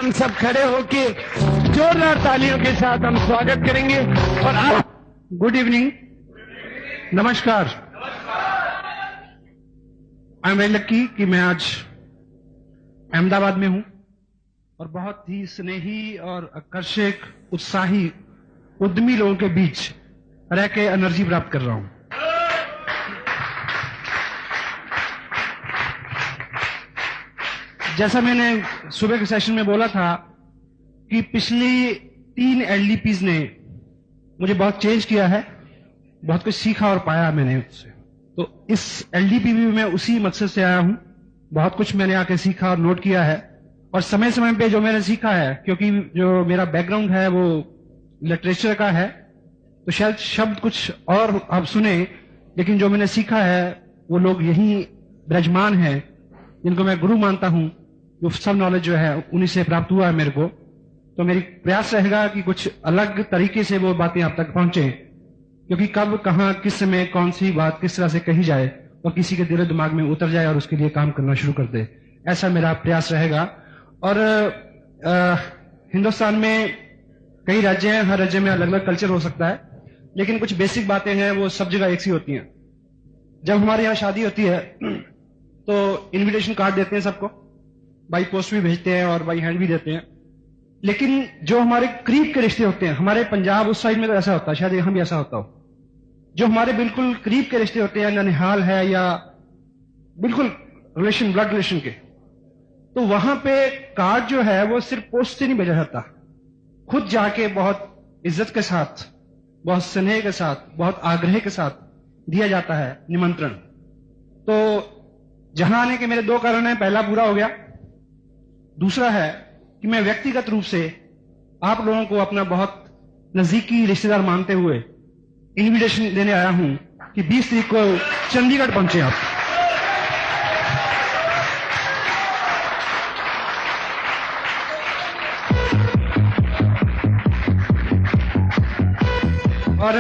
हम सब खड़े होके जोरदार तालियों के साथ हम स्वागत करेंगे। और आप गुड इवनिंग, नमस्कार। आई एम वेरी लकी कि मैं आज अहमदाबाद में हूं और बहुत ही स्नेही और आकर्षक, उत्साही, उद्यमी लोगों के बीच रह के एनर्जी प्राप्त कर रहा हूं। जैसा मैंने सुबह के सेशन में बोला था कि पिछली 3 एलडीपीज ने मुझे बहुत चेंज किया है, बहुत कुछ सीखा और पाया मैंने उससे। तो इस एलडीपी में मैं उसी मकसद से आया हूं। बहुत कुछ मैंने आके सीखा और नोट किया है, और समय समय पे जो मैंने सीखा है, क्योंकि जो मेरा बैकग्राउंड है वो लिटरेचर का है, तो शायद शब्द कुछ और आप सुने, लेकिन जो मैंने सीखा है वो लोग यही विराजमान हैं जिनको मैं गुरु मानता हूं। जो सब नॉलेज जो है उन्हीं से प्राप्त हुआ है मेरे को। तो मेरी प्रयास रहेगा कि कुछ अलग तरीके से वो बातें आप तक पहुंचे, क्योंकि कब, कहां, किस समय कौन सी बात किस तरह से कही जाए और किसी के दिल दिमाग में उतर जाए और उसके लिए काम करना शुरू कर दे, ऐसा मेरा प्रयास रहेगा। और हिंदुस्तान में कई राज्य हैं, हर राज्य में अलग अलग कल्चर हो सकता है, लेकिन कुछ बेसिक बातें हैं वो सब जगह एक सी होती हैं। जब हमारे यहाँ शादी होती है तो इनविटेशन कार्ड देते हैं सबको, बाई पोस्ट भी भेजते हैं और बाई हैंड भी देते हैं। लेकिन जो हमारे करीब के रिश्ते होते हैं, हमारे पंजाब उस साइड में तो ऐसा होता है, शायद यहाँ भी ऐसा होता हो, जो हमारे बिल्कुल करीब के रिश्ते होते हैं, ननिहाल है या बिल्कुल रिलेशन, ब्लड रिलेशन के, तो वहां पे कार्ड जो है वो सिर्फ पोस्ट से नहीं भेजा जाता, खुद जाके बहुत इज्जत के साथ, बहुत स्नेह के साथ, बहुत आग्रह के साथ दिया जाता है निमंत्रण। तो जहां आने के मेरे 2 कारण हैं। पहला पूरा हो गया, दूसरा है कि मैं व्यक्तिगत रूप से आप लोगों को अपना बहुत नजदीकी रिश्तेदार मानते हुए इनविटेशन देने आया हूं कि 20 तारीख को चंडीगढ़ पहुंचे आप। और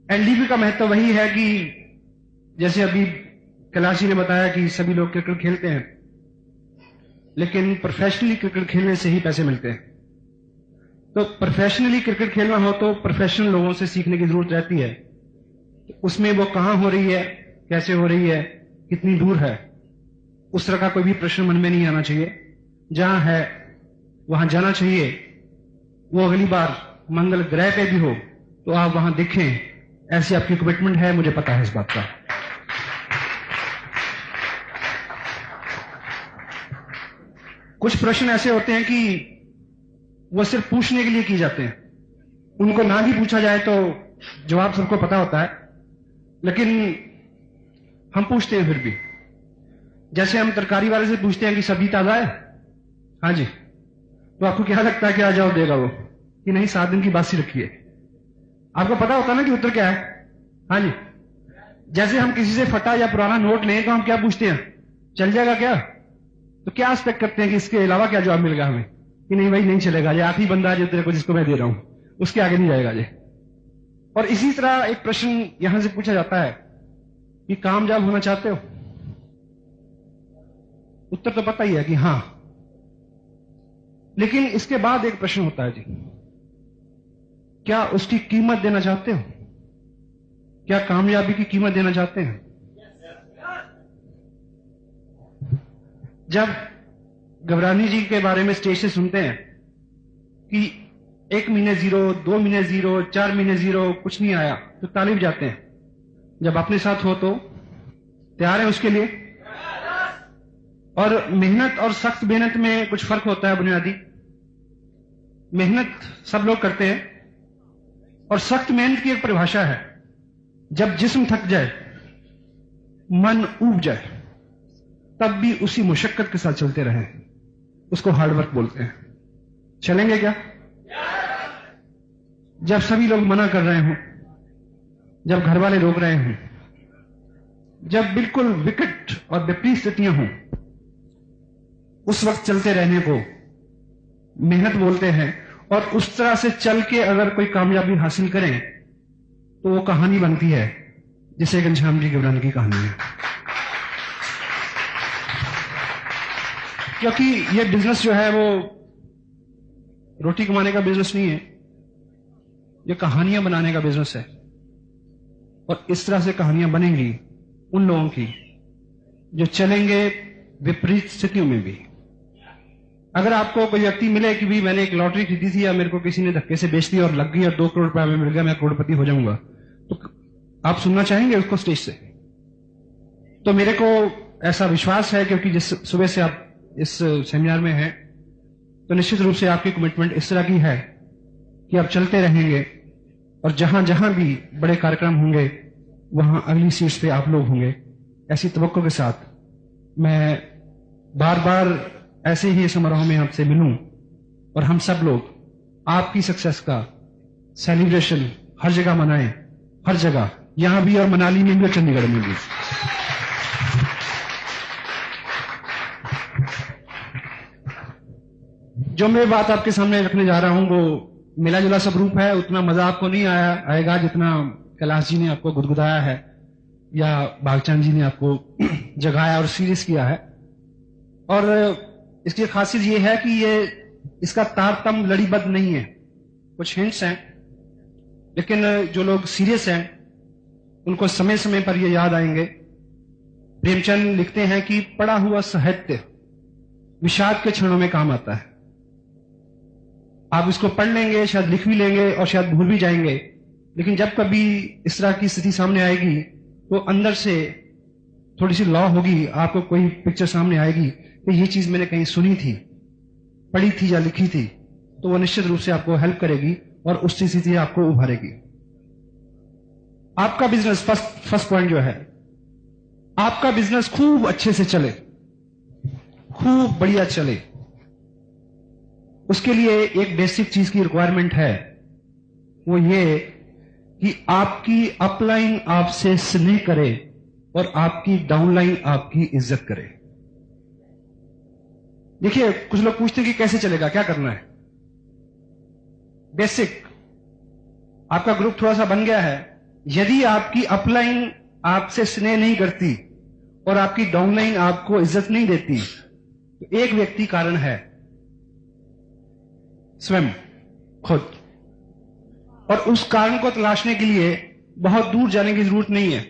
एलडीपी का महत्व वही है कि जैसे अभी कैलाश जी ने बताया कि सभी लोग क्रिकेट खेलते हैं, लेकिन प्रोफेशनली क्रिकेट खेलने से ही पैसे मिलते हैं। तो प्रोफेशनली क्रिकेट खेलना हो तो प्रोफेशनल लोगों से सीखने की जरूरत रहती है। उसमें वो कहां हो रही है, कैसे हो रही है, कितनी दूर है, उस तरह का कोई भी प्रश्न मन में नहीं आना चाहिए। जहां है वहां जाना चाहिए। वो अगली बार मंगल ग्रह पे भी हो तो आप वहां दिखें, ऐसी आपकी कमिटमेंट है, मुझे पता है इस बात का। कुछ प्रश्न ऐसे होते हैं कि वो सिर्फ पूछने के लिए किए जाते हैं, उनको ना भी पूछा जाए तो जवाब सबको पता होता है, लेकिन हम पूछते हैं फिर भी। जैसे हम तरकारी वाले से पूछते हैं कि सब्जी ताजा है, हाँ जी, तो आपको क्या लगता है क्या जवाब देगा वो? कि नहीं, 7 दिन की बासी रखी है। आपको पता होता है ना कि उत्तर क्या है, हाँ जी। जैसे हम किसी से फटा या पुराना नोट लें तो हम क्या पूछते हैं, चल जाएगा क्या? तो क्या एक्सपेक्ट करते हैं कि इसके अलावा क्या जवाब मिलेगा हमें? कि नहीं भाई, नहीं चलेगा, ये आखिरी बंदा है जो तेरे को, जिसको मैं दे रहा हूं, उसके आगे नहीं जाएगा ये। और इसी तरह एक प्रश्न यहां से पूछा जाता है कि कामयाब होना चाहते हो? उत्तर तो पता ही है कि हां, लेकिन इसके बाद एक प्रश्न होता है जी, क्या उसकी कीमत देना चाहते हो? क्या कामयाबी की कीमत देना चाहते हैं? जब घबरानी जी के बारे में स्टेज से सुनते हैं कि 1 महीने 0, 2 महीने 0, 4 महीने 0, कुछ नहीं आया, तो ताली बजाते हैं। जब अपने साथ हो तो तैयार है उसके लिए? और मेहनत और सख्त मेहनत में कुछ फर्क होता है बुनियादी। मेहनत सब लोग करते हैं, और सख्त मेहनत की एक परिभाषा है, जब जिस्म थक जाए, मन ऊब जाए, तब भी उसी मुशक्कत के साथ चलते रहें, उसको हार्डवर्क बोलते हैं। चलेंगे क्या? जब सभी लोग मना कर रहे हों, जब घर वाले रोक रहे हों, जब बिल्कुल विकट और विपरीत स्थितियां हों, उस वक्त चलते रहने को मेहनत बोलते हैं। और उस तरह से चल के अगर कोई कामयाबी हासिल करें तो वो कहानी बनती है, जिसे घनश्याम जी घबराने की कहानी है। क्योंकि ये बिजनेस जो है वो रोटी कमाने का बिजनेस नहीं है, ये कहानियां बनाने का बिजनेस है। और इस तरह से कहानियां बनेंगी उन लोगों की जो चलेंगे विपरीत स्थितियों में भी। अगर आपको कोई व्यक्ति मिले कि भी मैंने एक लॉटरी खरीदी थी या मेरे को किसी ने धक्के से बेच दी और लग गई और 2 करोड़ रुपया में मिल गया, मैं करोड़पति हो जाऊंगा, तो आप सुनना चाहेंगे उसको स्टेज से? तो मेरे को ऐसा विश्वास है, क्योंकि जिस सुबह से आप इस सेमिनार में हैं, तो निश्चित रूप से आपकी कमिटमेंट इस तरह की है कि आप चलते रहेंगे और जहां जहां भी बड़े कार्यक्रम होंगे वहां अगली सीट्स पे आप लोग होंगे। ऐसी तवक्को के साथ मैं बार बार ऐसे ही समारोह में आपसे मिलूं और हम सब लोग आपकी सक्सेस का सेलिब्रेशन हर जगह मनाएं, हर जगह, यहां भी और मनाली में भी और चंडीगढ़ में भी। जो मैं बात आपके सामने रखने जा रहा हूं वो मिला जुला सब रूप है। उतना मजा आपको नहीं आएगा जितना कैलाश जी ने आपको गुदगुदाया है या भागचंद जी ने आपको जगाया और सीरियस किया है। और इसकी खासियत ये है कि ये इसका तारतम्य लड़ीबद्ध नहीं है, कुछ हिंट्स हैं, लेकिन जो लोग सीरियस हैं उनको समय समय पर ये याद आएंगे। प्रेमचंद लिखते हैं कि पढ़ा हुआ साहित्य विषाद के क्षणों में काम आता है। आप इसको पढ़ लेंगे, शायद लिख भी लेंगे और शायद भूल भी जाएंगे, लेकिन जब कभी इस तरह की स्थिति सामने आएगी तो अंदर से थोड़ी सी लॉ होगी, आपको कोई पिक्चर सामने आएगी कि ये चीज मैंने कहीं सुनी थी, पढ़ी थी या लिखी थी, तो वो निश्चित रूप से आपको हेल्प करेगी और उस स्थिति से आपको उभारेगी। आपका बिजनेस, फर्स्ट पॉइंट जो है, आपका बिजनेस खूब अच्छे से चले, खूब बढ़िया चले, उसके लिए एक बेसिक चीज की रिक्वायरमेंट है, वो ये कि आपकी अपलाइन आपसे स्नेह करे और आपकी डाउनलाइन आपकी इज्जत करे। देखिए, कुछ लोग पूछते हैं कि कैसे चलेगा, क्या करना है। बेसिक, आपका ग्रुप थोड़ा सा बन गया है, यदि आपकी अपलाइन आपसे स्नेह नहीं करती और आपकी डाउनलाइन आपको इज्जत नहीं देती, तो एक व्यक्ति कारण है, स्वयं, खुद। और उस कारण को तलाशने के लिए बहुत दूर जाने की जरूरत नहीं है।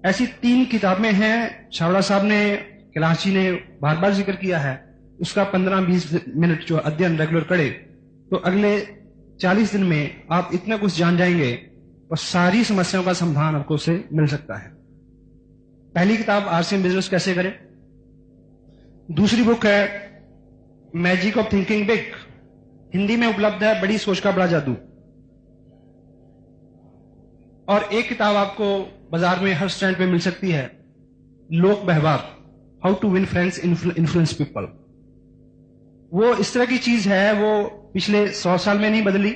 ऐसी 3 किताबें हैं, छावड़ा साहब ने, कैलाश जी ने बार बार जिक्र किया है, उसका 15-20 मिनट जो अध्ययन रेगुलर करे तो अगले 40 दिन में आप इतना कुछ जान जाएंगे और सारी समस्याओं का समाधान आपको उससे मिल सकता है। पहली किताब आरसीएम बिजनेस कैसे करें, दूसरी बुक है magic of thinking big, Hindi में उपलब्ध है, बड़ी सोच का बड़ा जादू। और एक किताब आपको बाजार में हर स्टैंड पे मिल सकती है, लोक व्यवहार, how to win friends influence people. वो इस तरह की चीज है, वो पिछले 100 साल में नहीं बदली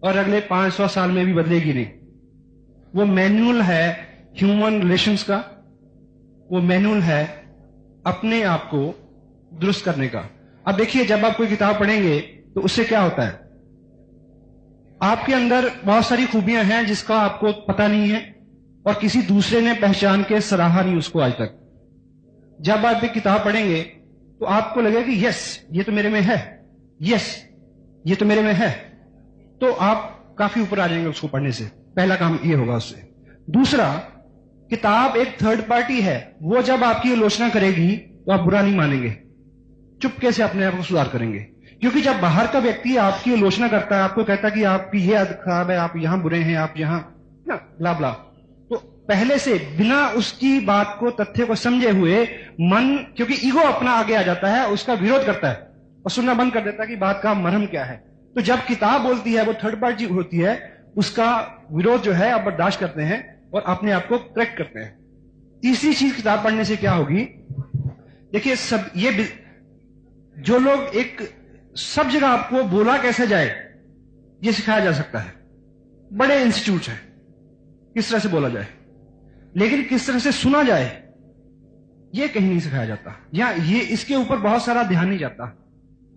और अगले 500 साल में भी बदलेगी नहीं। वो मैनुअल है ह्यूमन रिलेशंस का, वो मैनुअल है अपने आप को दुरुस्त करने का। अब देखिए, जब आप कोई किताब पढ़ेंगे तो उससे क्या होता है, आपके अंदर बहुत सारी खूबियां हैं जिसका आपको पता नहीं है और किसी दूसरे ने पहचान के सराहा नहीं उसको आज तक। जब आप एक किताब पढ़ेंगे तो आपको लगेगा कि यस, ये तो मेरे में है, यस, ये तो मेरे में है, तो आप काफी ऊपर आ जाएंगे उसको पढ़ने से। पहला काम ये होगा उससे। दूसरा, किताब एक थर्ड पार्टी है, वो जब आपकी आलोचना करेगी तो आप बुरा नहीं मानेंगे, चुपके से अपने आप को सुधार करेंगे। क्योंकि जब बाहर का व्यक्ति आपकी आलोचना करता है, आपको कहता है कि आपकी ये आदत खराब है, आप यहां बुरे हैं, आप यहां ना ब्ला ब्ला, तो पहले से बिना उसकी बात को, तथ्य को समझे हुए मन, क्योंकि ईगो अपना आगे आ जाता है, उसका विरोध करता है और सुनना बंद कर देता है कि बात का मर्म क्या है। तो जब किताब बोलती है, वो थर्ड पार्टी होती है, उसका विरोध जो है आप बर्दाश्त करते हैं और अपने आप को करेक्ट करते हैं। तीसरी चीज किताब पढ़ने से क्या होगी, देखिए, सब ये जो लोग एक सब जगह आपको बोला कैसे जाए ये सिखाया जा सकता है, बड़े इंस्टीट्यूट हैं किस तरह से बोला जाए, लेकिन किस तरह से सुना जाए ये कहीं नहीं सिखाया जाता, या ये इसके ऊपर बहुत सारा ध्यान नहीं जाता।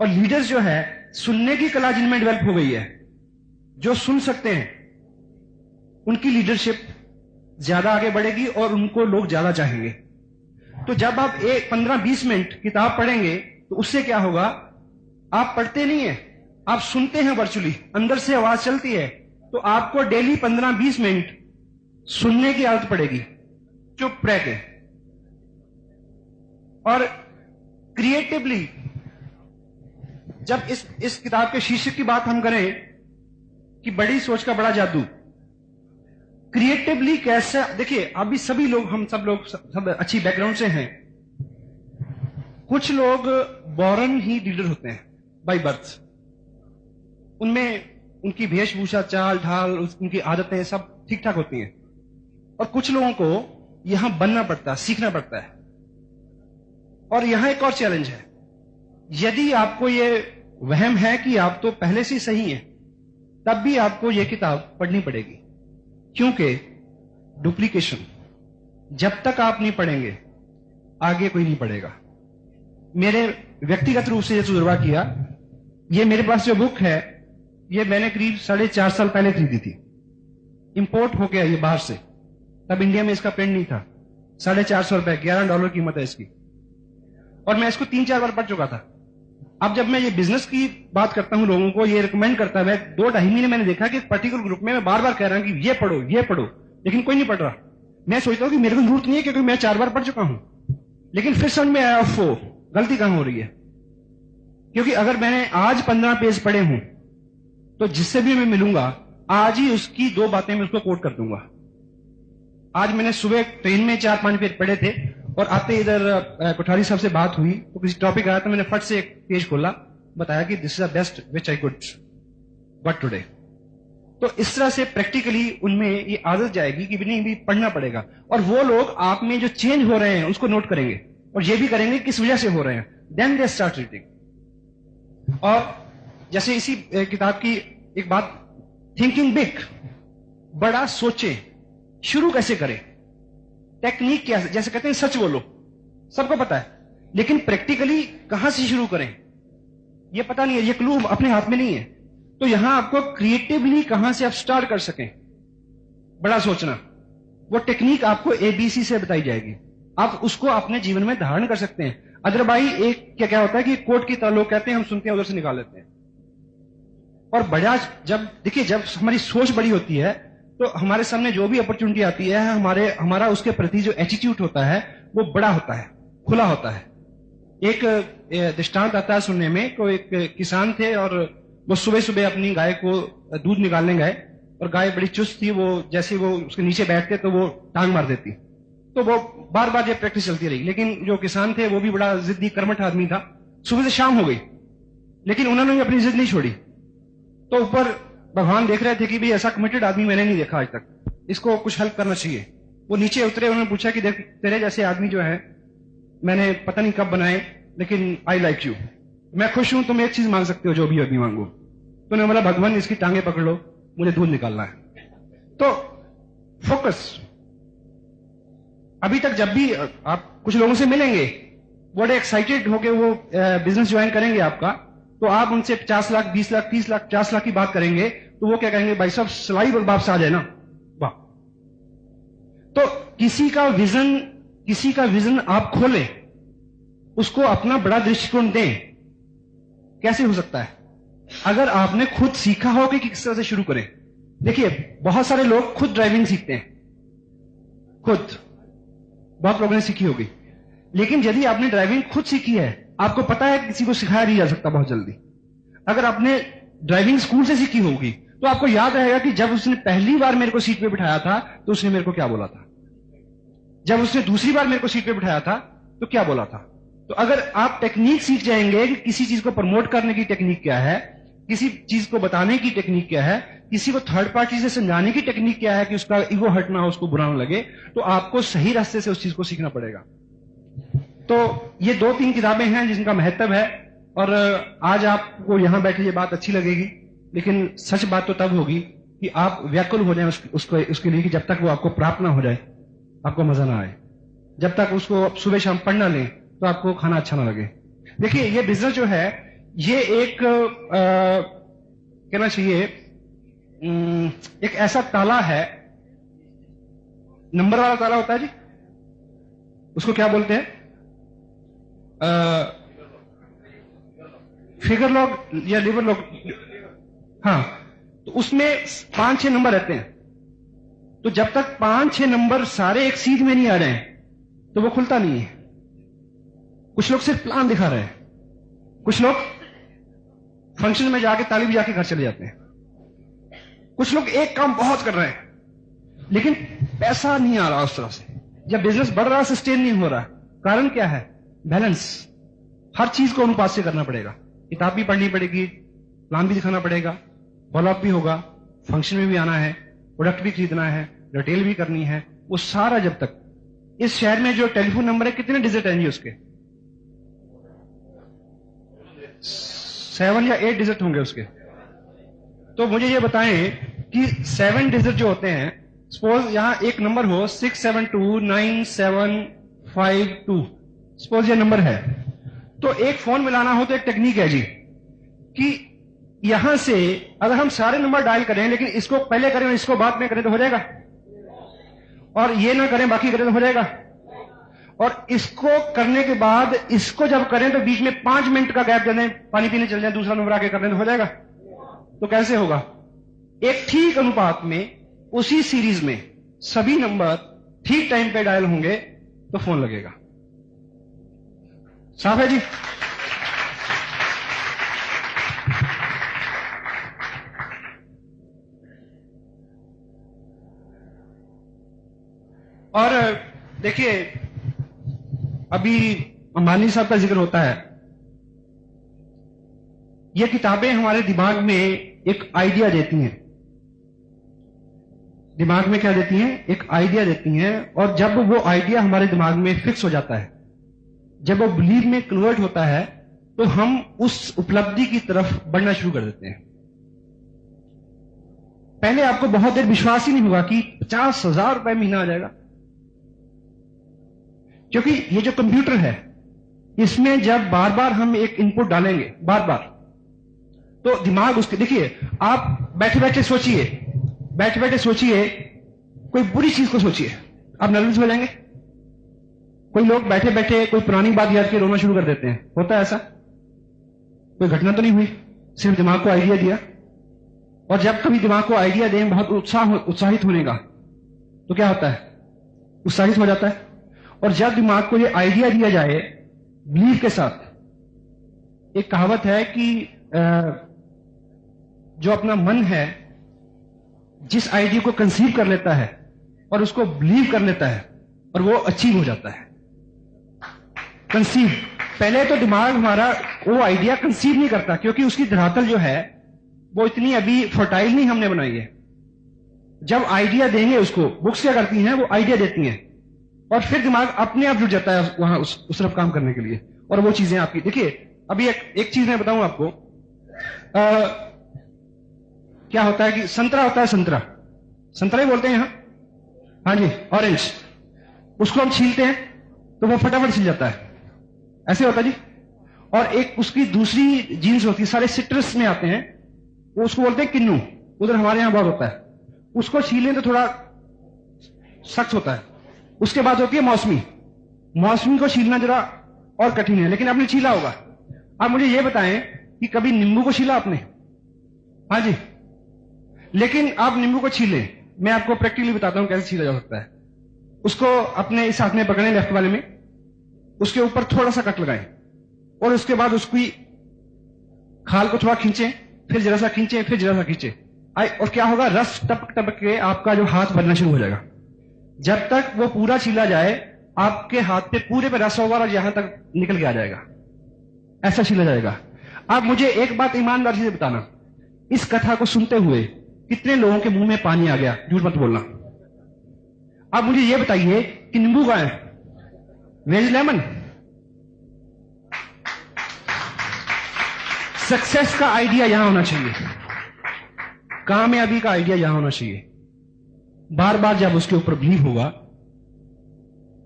और लीडर्स जो है, सुनने की कला जिनमें डेवलप हो गई है, जो सुन सकते हैं, उनकी लीडरशिप ज्यादा आगे बढ़ेगी और उनको लोग ज्यादा चाहेंगे। तो जब आप 15-20 मिनट किताब पढ़ेंगे तो उससे क्या होगा, आप पढ़ते नहीं है, आप सुनते हैं वर्चुअली, अंदर से आवाज चलती है, तो आपको डेली 15-20 मिनट सुनने की आदत पड़ेगी, चुप रह के। और क्रिएटिवली, जब इस किताब के शीर्षक की बात हम करें कि बड़ी सोच का बड़ा जादू, क्रिएटिवली कैसा, देखिए अभी सभी लोग, हम सब अच्छी बैकग्राउंड से हैं। कुछ लोग बॉर्न ही लीडर होते हैं बाय बर्थ, उनमें उनकी वेशभूषा, चाल ढाल, उनकी आदतें सब ठीक ठाक होती हैं। और कुछ लोगों को यहां बनना पड़ता है, सीखना पड़ता है। और यहां एक और चैलेंज है, यदि आपको ये वहम है कि आप तो पहले से सही हैं, तब भी आपको यह किताब पढ़नी पड़ेगी, क्योंकि डुप्लीकेशन, जब तक आप नहीं पढ़ेंगे आगे कोई नहीं पढ़ेगा। मेरे व्यक्तिगत रूप से यह तजुर्बा किया, ये मेरे पास जो बुक है, ये मैंने करीब 4.5 साल पहले खरीदी थी, इंपोर्ट होके आई है बाहर से, तब इंडिया में इसका प्रिंट नहीं था। 450 रुपए, $11 कीमत है इसकी, और मैं इसको 3-4 बार पढ़ चुका था। अब जब मैं ये बिजनेस की बात करता हूं, लोगों को ये रिकमेंड करता है, 2-2.5 महीने मैंने देखा कि पर्टिकुलर ग्रुप में मैं बार बार कह रहा हूं कि ये पढ़ो, लेकिन कोई नहीं पढ़ रहा। मैं सोचता हूं कि मेरे को जरूरत नहीं है, क्योंकि मैं 4 बार पढ़ चुका हूं। लेकिन फिर समझ में आया, गलती कहां हो रही है, क्योंकि अगर मैंने आज 15 पेज पढ़े हूं, तो जिससे भी मैं मिलूंगा आज ही उसकी 2 बातें मैं उसको कोट कर दूंगा। आज मैंने सुबह ट्रेन में 4-5 पेज पढ़े थे, और आते इधर कोठारी साहब से बात हुई, तो किसी टॉपिक आया, तो मैंने फट से एक पेज खोला, बताया कि this is the best which I could but today. तो इस तरह से प्रैक्टिकली उनमें ये आदत जाएगी कि नहीं भी पढ़ना पड़ेगा। और वो लोग आप में जो चेंज हो रहे हैं उसको नोट करेंगे, और ये भी करेंगे किस वजह से हो रहे हैं, देन दे स्टार्ट रीडिंग। और जैसे इसी किताब की एक बात, थिंकिंग बिग, बड़ा सोचें, शुरू कैसे करें, टेक्निक क्या है, जैसे कहते हैं सच बोलो, सबको पता है, लेकिन प्रैक्टिकली कहां से शुरू करें ये पता नहीं है, ये क्लू अपने हाथ में नहीं है। तो यहां आपको क्रिएटिवली कहां से आप स्टार्ट कर सकें बड़ा सोचना, वो टेक्निक आपको ABC से बताई जाएगी, आप उसको अपने जीवन में धारण कर सकते हैं। अदरवाइज एक क्या होता है कि कोर्ट की तरह लोग कहते हैं, हम सुनते हैं उधर से निकाल लेते हैं। और बड़ा देखिए, जब हमारी सोच बड़ी होती है, तो हमारे सामने जो भी अपॉर्चुनिटी आती है, हमारा उसके प्रति जो एटीट्यूड होता है वो बड़ा होता है, खुला होता है। एक दृष्टांत आता है सुनने में, को एक किसान थे, और वो सुबह सुबह अपनी गाय को दूध निकालने गए, और गाय बड़ी चुस्त थी, वो जैसे वो उसके नीचे बैठते तो वो टांग मार देती। तो वो बार बार ये प्रैक्टिस चलती रही, लेकिन जो किसान थे वो भी बड़ा जिद्दी कर्मठ आदमी था। सुबह से शाम हो गई, लेकिन उन्होंने भी अपनी जिद नहीं छोड़ी। तो ऊपर भगवान देख रहे थे कि भाई ऐसा कमिटेड आदमी मैंने नहीं देखा आज तक, इसको कुछ हेल्प करना चाहिए। वो नीचे उतरे, उन्होंने पूछा कि देख, तेरे जैसे आदमी जो है मैंने पता नहीं कब बनाए, लेकिन आई लाइक यू, मैं खुश हूं, तुम एक चीज मांग सकते हो, जो भी अभी मांगो। तो उन्होंने बोला, भगवान इसकी टांगे पकड़ लो, मुझे दूध निकालना है। तो फोकस। अभी तक जब भी आप कुछ लोगों से मिलेंगे, बड़े एक्साइटेड होके वो बिजनेस ज्वाइन करेंगे आपका, तो आप उनसे 50 लाख, 20 लाख, 30 लाख, 50 लाख की बात करेंगे, तो वो क्या कहेंगे, भाई साहब सिलाई और वापस आ जाए ना, वाह। तो किसी का विजन आप खोलें, उसको अपना बड़ा दृष्टिकोण दें। कैसे हो सकता है? अगर आपने खुद सीखा हो कि किस तरह से शुरू करें। देखिए, बहुत सारे लोग खुद ड्राइविंग सीखते हैं, खुद बहुत लोगों ने सीखी होगी, लेकिन यदि आपने ड्राइविंग खुद सीखी है, आपको पता है किसी को सिखाया नहीं जा सकता बहुत जल्दी। अगर आपने ड्राइविंग स्कूल से सीखी होगी, तो आपको याद रहेगा कि जब उसने पहली बार मेरे को सीट पे बिठाया था, तो उसने मेरे को क्या बोला था, जब उसने दूसरी बार मेरे को सीट पे बिठाया था तो क्या बोला था। तो अगर आप टेक्निक सीख जाएंगे कि किसी चीज को प्रमोट करने की टेक्निक क्या है, किसी चीज को बताने की टेक्निक क्या है, किसी को थर्ड पार्टी से समझाने की टेक्निक क्या है कि उसका ईगो हर्ट ना हो, उसको बुरा ना लगे, तो आपको सही रास्ते से उस चीज को सीखना पड़ेगा। तो ये 2-3 किताबें हैं जिनका महत्व है, और आज आपको यहां बैठे ये बात अच्छी लगेगी, लेकिन सच बात तो तब होगी कि आप व्याकुल हो जाए उसके लिए, कि जब तक वो आपको प्राप्त ना हो जाए आपको मजा ना आए। जब तक उसको सुबह शाम पढ़ ना लें तो आपको खाना अच्छा ना लगे। देखिए, ये बिजनेस जो है, ये एक कहना चाहिए एक ऐसा ताला है, नंबर वाला ताला होता है जी, उसको क्या बोलते हैं, फिगर लॉक या लिवर लॉक, हाँ, तो उसमें 5-6 नंबर रहते हैं। तो जब तक 5-6 नंबर सारे एक सीध में नहीं आ रहे हैं तो वो खुलता नहीं है। कुछ लोग सिर्फ प्लान दिखा रहे हैं, कुछ लोग फंक्शन में जाके ताली बजा के घर चले जाते हैं, कुछ लोग एक काम बहुत कर रहे हैं लेकिन पैसा नहीं आ रहा उस तरह से, जब बिजनेस बढ़ रहा सस्टेन नहीं हो रहा। कारण क्या है? बैलेंस। हर चीज को अनुपात से करना पड़ेगा, किताब भी पढ़नी पड़ेगी, प्लान भी दिखाना पड़ेगा, फॉलोअप भी होगा, फंक्शन में भी आना है, प्रोडक्ट भी खरीदना है, रिटेल भी करनी है, वो सारा। जब तक इस शहर में जो टेलीफोन नंबर है, कितने डिजिट हैं जी उसके? 7 या 8 डिजिट होंगे उसके। तो मुझे ये बताएं कि 7 डिजिट जो होते हैं, सपोज यहां एक नंबर हो 6729752, सपोज ये नंबर है, तो एक फोन मिलाना हो तो एक टेक्निक है जी कि यहां से अगर हम सारे नंबर डायल करें लेकिन इसको पहले करें और इसको बाद में करें तो हो जाएगा, और ये ना करें बाकी करें तो हो जाएगा, और इसको करने के बाद इसको जब करें तो बीच में 5 मिनट का गैप दे दें, पानी पीने चल जाए, दूसरा नंबर आके कर लें तो हो जाएगा। तो कैसे होगा? एक ठीक अनुपात में उसी सीरीज में सभी नंबर ठीक टाइम पे डायल होंगे तो फोन लगेगा। साफ है जी? और देखिए, अभी अंबानी साहब का जिक्र होता है, ये किताबें हमारे दिमाग में एक आइडिया देती हैं। दिमाग में क्या देती हैं? एक आइडिया देती हैं, और जब वो आइडिया हमारे दिमाग में फिक्स हो जाता है, जब वो बिलीव में कन्वर्ट होता है, तो हम उस उपलब्धि की तरफ बढ़ना शुरू कर देते हैं। पहले आपको बहुत देर विश्वास ही नहीं होगा कि 50,000 रुपए महीना आ जाएगा, क्योंकि ये जो कंप्यूटर है, इसमें जब बार बार हम एक इनपुट डालेंगे, बार बार, तो दिमाग उसके, देखिए आप बैठे बैठे सोचिए, बैठे बैठे सोचिए, कोई बुरी चीज को सोचिए, आप नर्वस हो जाएंगे। कोई लोग बैठे बैठे कोई पुरानी बात याद के रोना शुरू कर देते हैं, होता है ऐसा? कोई घटना तो नहीं हुई, सिर्फ दिमाग को आइडिया दिया। और जब कभी दिमाग को आइडिया दें बहुत उत्साहित होने का, तो क्या होता है? उत्साहित हो जाता है। और जब दिमाग को ये आइडिया दिया जाए बिलीव के साथ, एक कहावत है कि जो अपना मन है जिस आइडिया को कंसीव कर लेता है और उसको बिलीव कर लेता है, और वो अचीव हो जाता है। कंसीव, पहले तो दिमाग हमारा वो आइडिया कंसीव नहीं करता, क्योंकि उसकी धरातल जो है वो इतनी अभी फर्टाइल नहीं हमने बनाई है। जब आइडिया देंगे उसको, बुक्स क्या करती हैं? वो आइडिया देती हैं, और फिर दिमाग अपने आप जुट जाता है वहां उस तरफ काम करने के लिए, और वो चीजें आपकी। देखिए अभी एक चीज मैं बताऊं आपको, क्या होता है कि संतरा होता है, संतरा ही बोलते हैं यहां, हाँ जी, ऑरेंज, उसको हम छीलते हैं तो वो फटाफट छिल जाता है, ऐसे होता है जी। और एक उसकी दूसरी जीन्स होती है, सारे सिट्रस में आते हैं, वो उसको बोलते हैं किन्नू, उधर हमारे यहां बहुत होता है। उसको छीलें तो थोड़ा सख्त होता है। उसके बाद होती है मौसमी, मौसमी को छीलना जरा और कठिन है, लेकिन आपने छीला होगा। आप मुझे ये बताएं कि कभी नींबू को छीला आपने? हाँ जी, लेकिन आप नींबू को छीलें, मैं आपको प्रैक्टिकली बताता हूं कैसे छीला जा सकता है। उसको अपने इस हाथ में पकड़ें, लेफ्ट वाले में, उसके ऊपर थोड़ा सा कट लगाएं, और उसके बाद उसकी खाल को थोड़ा खींचें, फिर जरा सा खींचें, फिर जरा सा खींचें, और क्या होगा? रस टपक टपक के आपका जो हाथ बनना शुरू हो जाएगा। जब तक वो पूरा छीला जाए, आपके हाथ पे पूरे पे रस होगा और यहां तक निकल के आ जाएगा, ऐसा छीला जाएगा। आप मुझे एक बात ईमानदारी से बताना, इस कथा को सुनते हुए कितने लोगों के मुंह में पानी आ गया? झूठ मत बोलना। आप मुझे यह बताइए कि नींबू का है, वेज लेमन। सक्सेस का आइडिया यहां होना चाहिए, कामयाबी का आइडिया यहां होना चाहिए। बार बार जब उसके ऊपर बिलीव होगा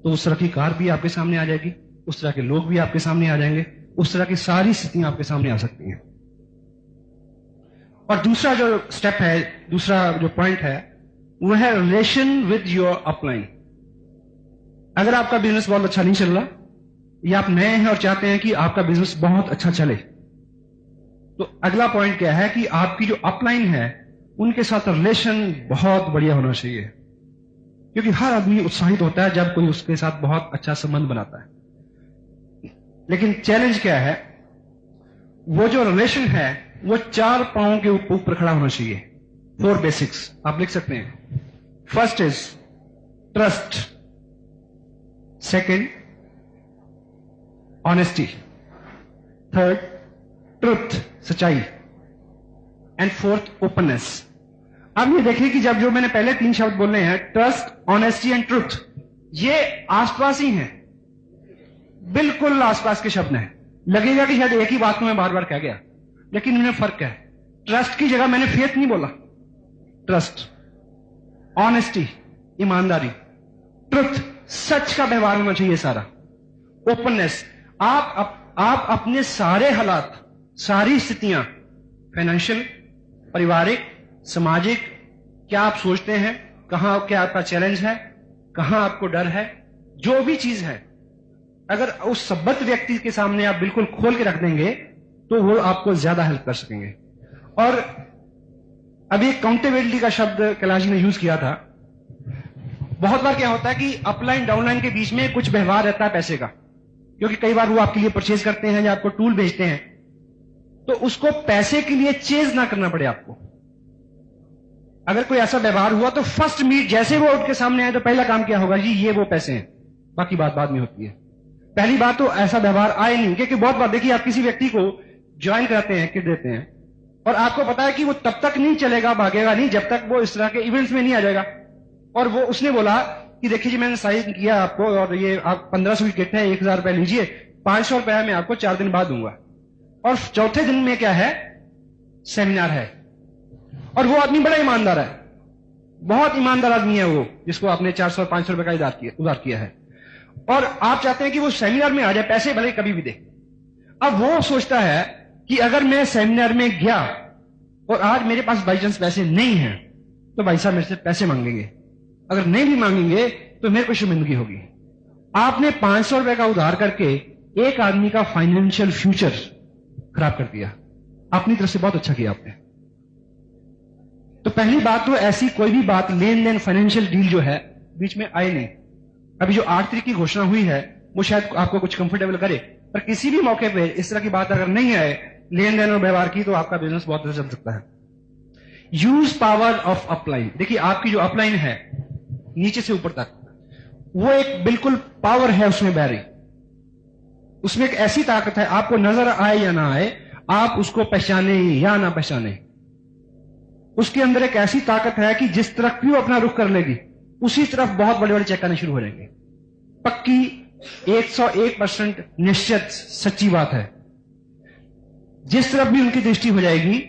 तो उस तरह की कार भी आपके सामने आ जाएगी, उस तरह के लोग भी आपके सामने आ जाएंगे, उस तरह की सारी स्थितियां आपके सामने आ सकती हैं। और दूसरा जो स्टेप है, दूसरा जो पॉइंट है, वो है रिलेशन विद योर अपलाइन। अगर आपका बिजनेस बहुत अच्छा नहीं चल रहा, या आप नए हैं और चाहते हैं कि आपका बिजनेस बहुत अच्छा चले, तो अगला पॉइंट क्या है कि आपकी जो अपलाइन है उनके साथ रिलेशन बहुत बढ़िया होना चाहिए, क्योंकि हर आदमी उत्साहित होता है जब कोई उसके साथ बहुत अच्छा संबंध बनाता है। लेकिन चैलेंज क्या है, वो जो रिलेशन है वो 4 पांवों के ऊपर खड़ा होना चाहिए। 4 बेसिक्स आप लिख सकते हैं। First is trust, second honesty, third truth सच्चाई, एंड फोर्थ ओपननेस। अब ये देखिए कि जब जो मैंने पहले 3 शब्द बोले हैं, ट्रस्ट, ऑनेस्टी एंड ट्रुथ, ये आसपास ही हैं, बिल्कुल आसपास के शब्द हैं। लगेगा कि शायद एक ही बात को मैं बार बार कह गया, लेकिन इनमें फर्क है। ट्रस्ट की जगह मैंने फेथ नहीं बोला, ट्रस्ट। ऑनेस्टी ईमानदारी, ट्रुथ सच का व्यवहार होना चाहिए सारा, ओपननेस आप अपने सारे हालात, सारी स्थितियां, फाइनेंशियल, पारिवारिक, सामाजिक, क्या आप सोचते हैं, कहां क्या आपका चैलेंज है, कहां आपको डर है, जो भी चीज है, अगर उस सब्बत व्यक्ति के सामने आप बिल्कुल खोल के रख देंगे तो वो आपको ज्यादा हेल्प कर सकेंगे। और अभी अकाउंटेबिलिटी का शब्द कैलाश जी ने यूज किया था। बहुत बार क्या होता है कि अपलाइन डाउनलाइन के बीच में कुछ व्यवहार रहता है पैसे का, क्योंकि कई बार वो आपके लिए परचेज करते हैं या आपको टूल भेजते हैं, तो उसको पैसे के लिए चेज ना करना पड़े आपको। अगर कोई ऐसा व्यवहार हुआ तो फर्स्ट मीट जैसे वो उठ के सामने आए तो पहला काम क्या होगा, जी ये वो पैसे हैं, बाकी बात बाद में होती है। पहली बात तो ऐसा व्यवहार आए नहीं, क्योंकि बहुत बार देखिए आप किसी व्यक्ति को ज्वाइन कराते हैं, किट देते हैं, और आपको पता है कि वो तब तक नहीं चलेगा, भागेगा नहीं जब तक वो इस तरह के इवेंट्स में नहीं आ जाएगा। और वो उसने बोला कि देखिए जी मैंने साइन किया आपको, और ये आप 1500 की किट है, 1000 रुपए लीजिए, 500 रुपया मैं आपको 4 दिन बाद दूंगा। और चौथे दिन में क्या है, सेमिनार है, और वो आदमी बड़ा ईमानदार है, बहुत ईमानदार आदमी है वो, जिसको आपने 400-500 रुपए का उधार किया है, और आप चाहते हैं कि वो सेमिनार में आ जाए, पैसे भले कभी भी दे। अब वो सोचता है कि अगर मैं सेमिनार में गया और आज मेरे पास बाई चांस पैसे नहीं हैं, तो भाई साहब मेरे से पैसे मांगेंगे, अगर नहीं भी मांगेंगे तो मेरे को शर्मिंदगी होगी। आपने 500 रुपए का उधार करके एक आदमी का फाइनेंशियल फ्यूचर खराब कर दिया। अपनी तरफ से बहुत अच्छा किया आपने। तो पहली बात तो ऐसी कोई भी बात, लेन देन, फाइनेंशियल डील जो है बीच में आए नहीं। अभी जो 8 तारीख की घोषणा हुई है वो शायद आपको कुछ कंफर्टेबल करे, पर किसी भी मौके पे इस तरह की बात अगर नहीं आए लेन देन और व्यवहार की, तो आपका बिजनेस बहुत अच्छा चल सकता है। Use power of upline. देखिए आपकी जो अपलाइन है नीचे से ऊपर तक, वो एक बिल्कुल पावर है उसमें बह रही, उसमें एक ऐसी ताकत है, आपको नजर आए या ना आए, आप उसको पहचाने या ना पहचाने, उसके अंदर एक ऐसी ताकत है कि जिस तरफ भी वो अपना रुख कर लेगी उसी तरफ बहुत बड़े बड़े चेक आने शुरू हो जाएंगे। पक्की 101% निश्चित सच्ची बात है। जिस तरफ भी उनकी दृष्टि हो जाएगी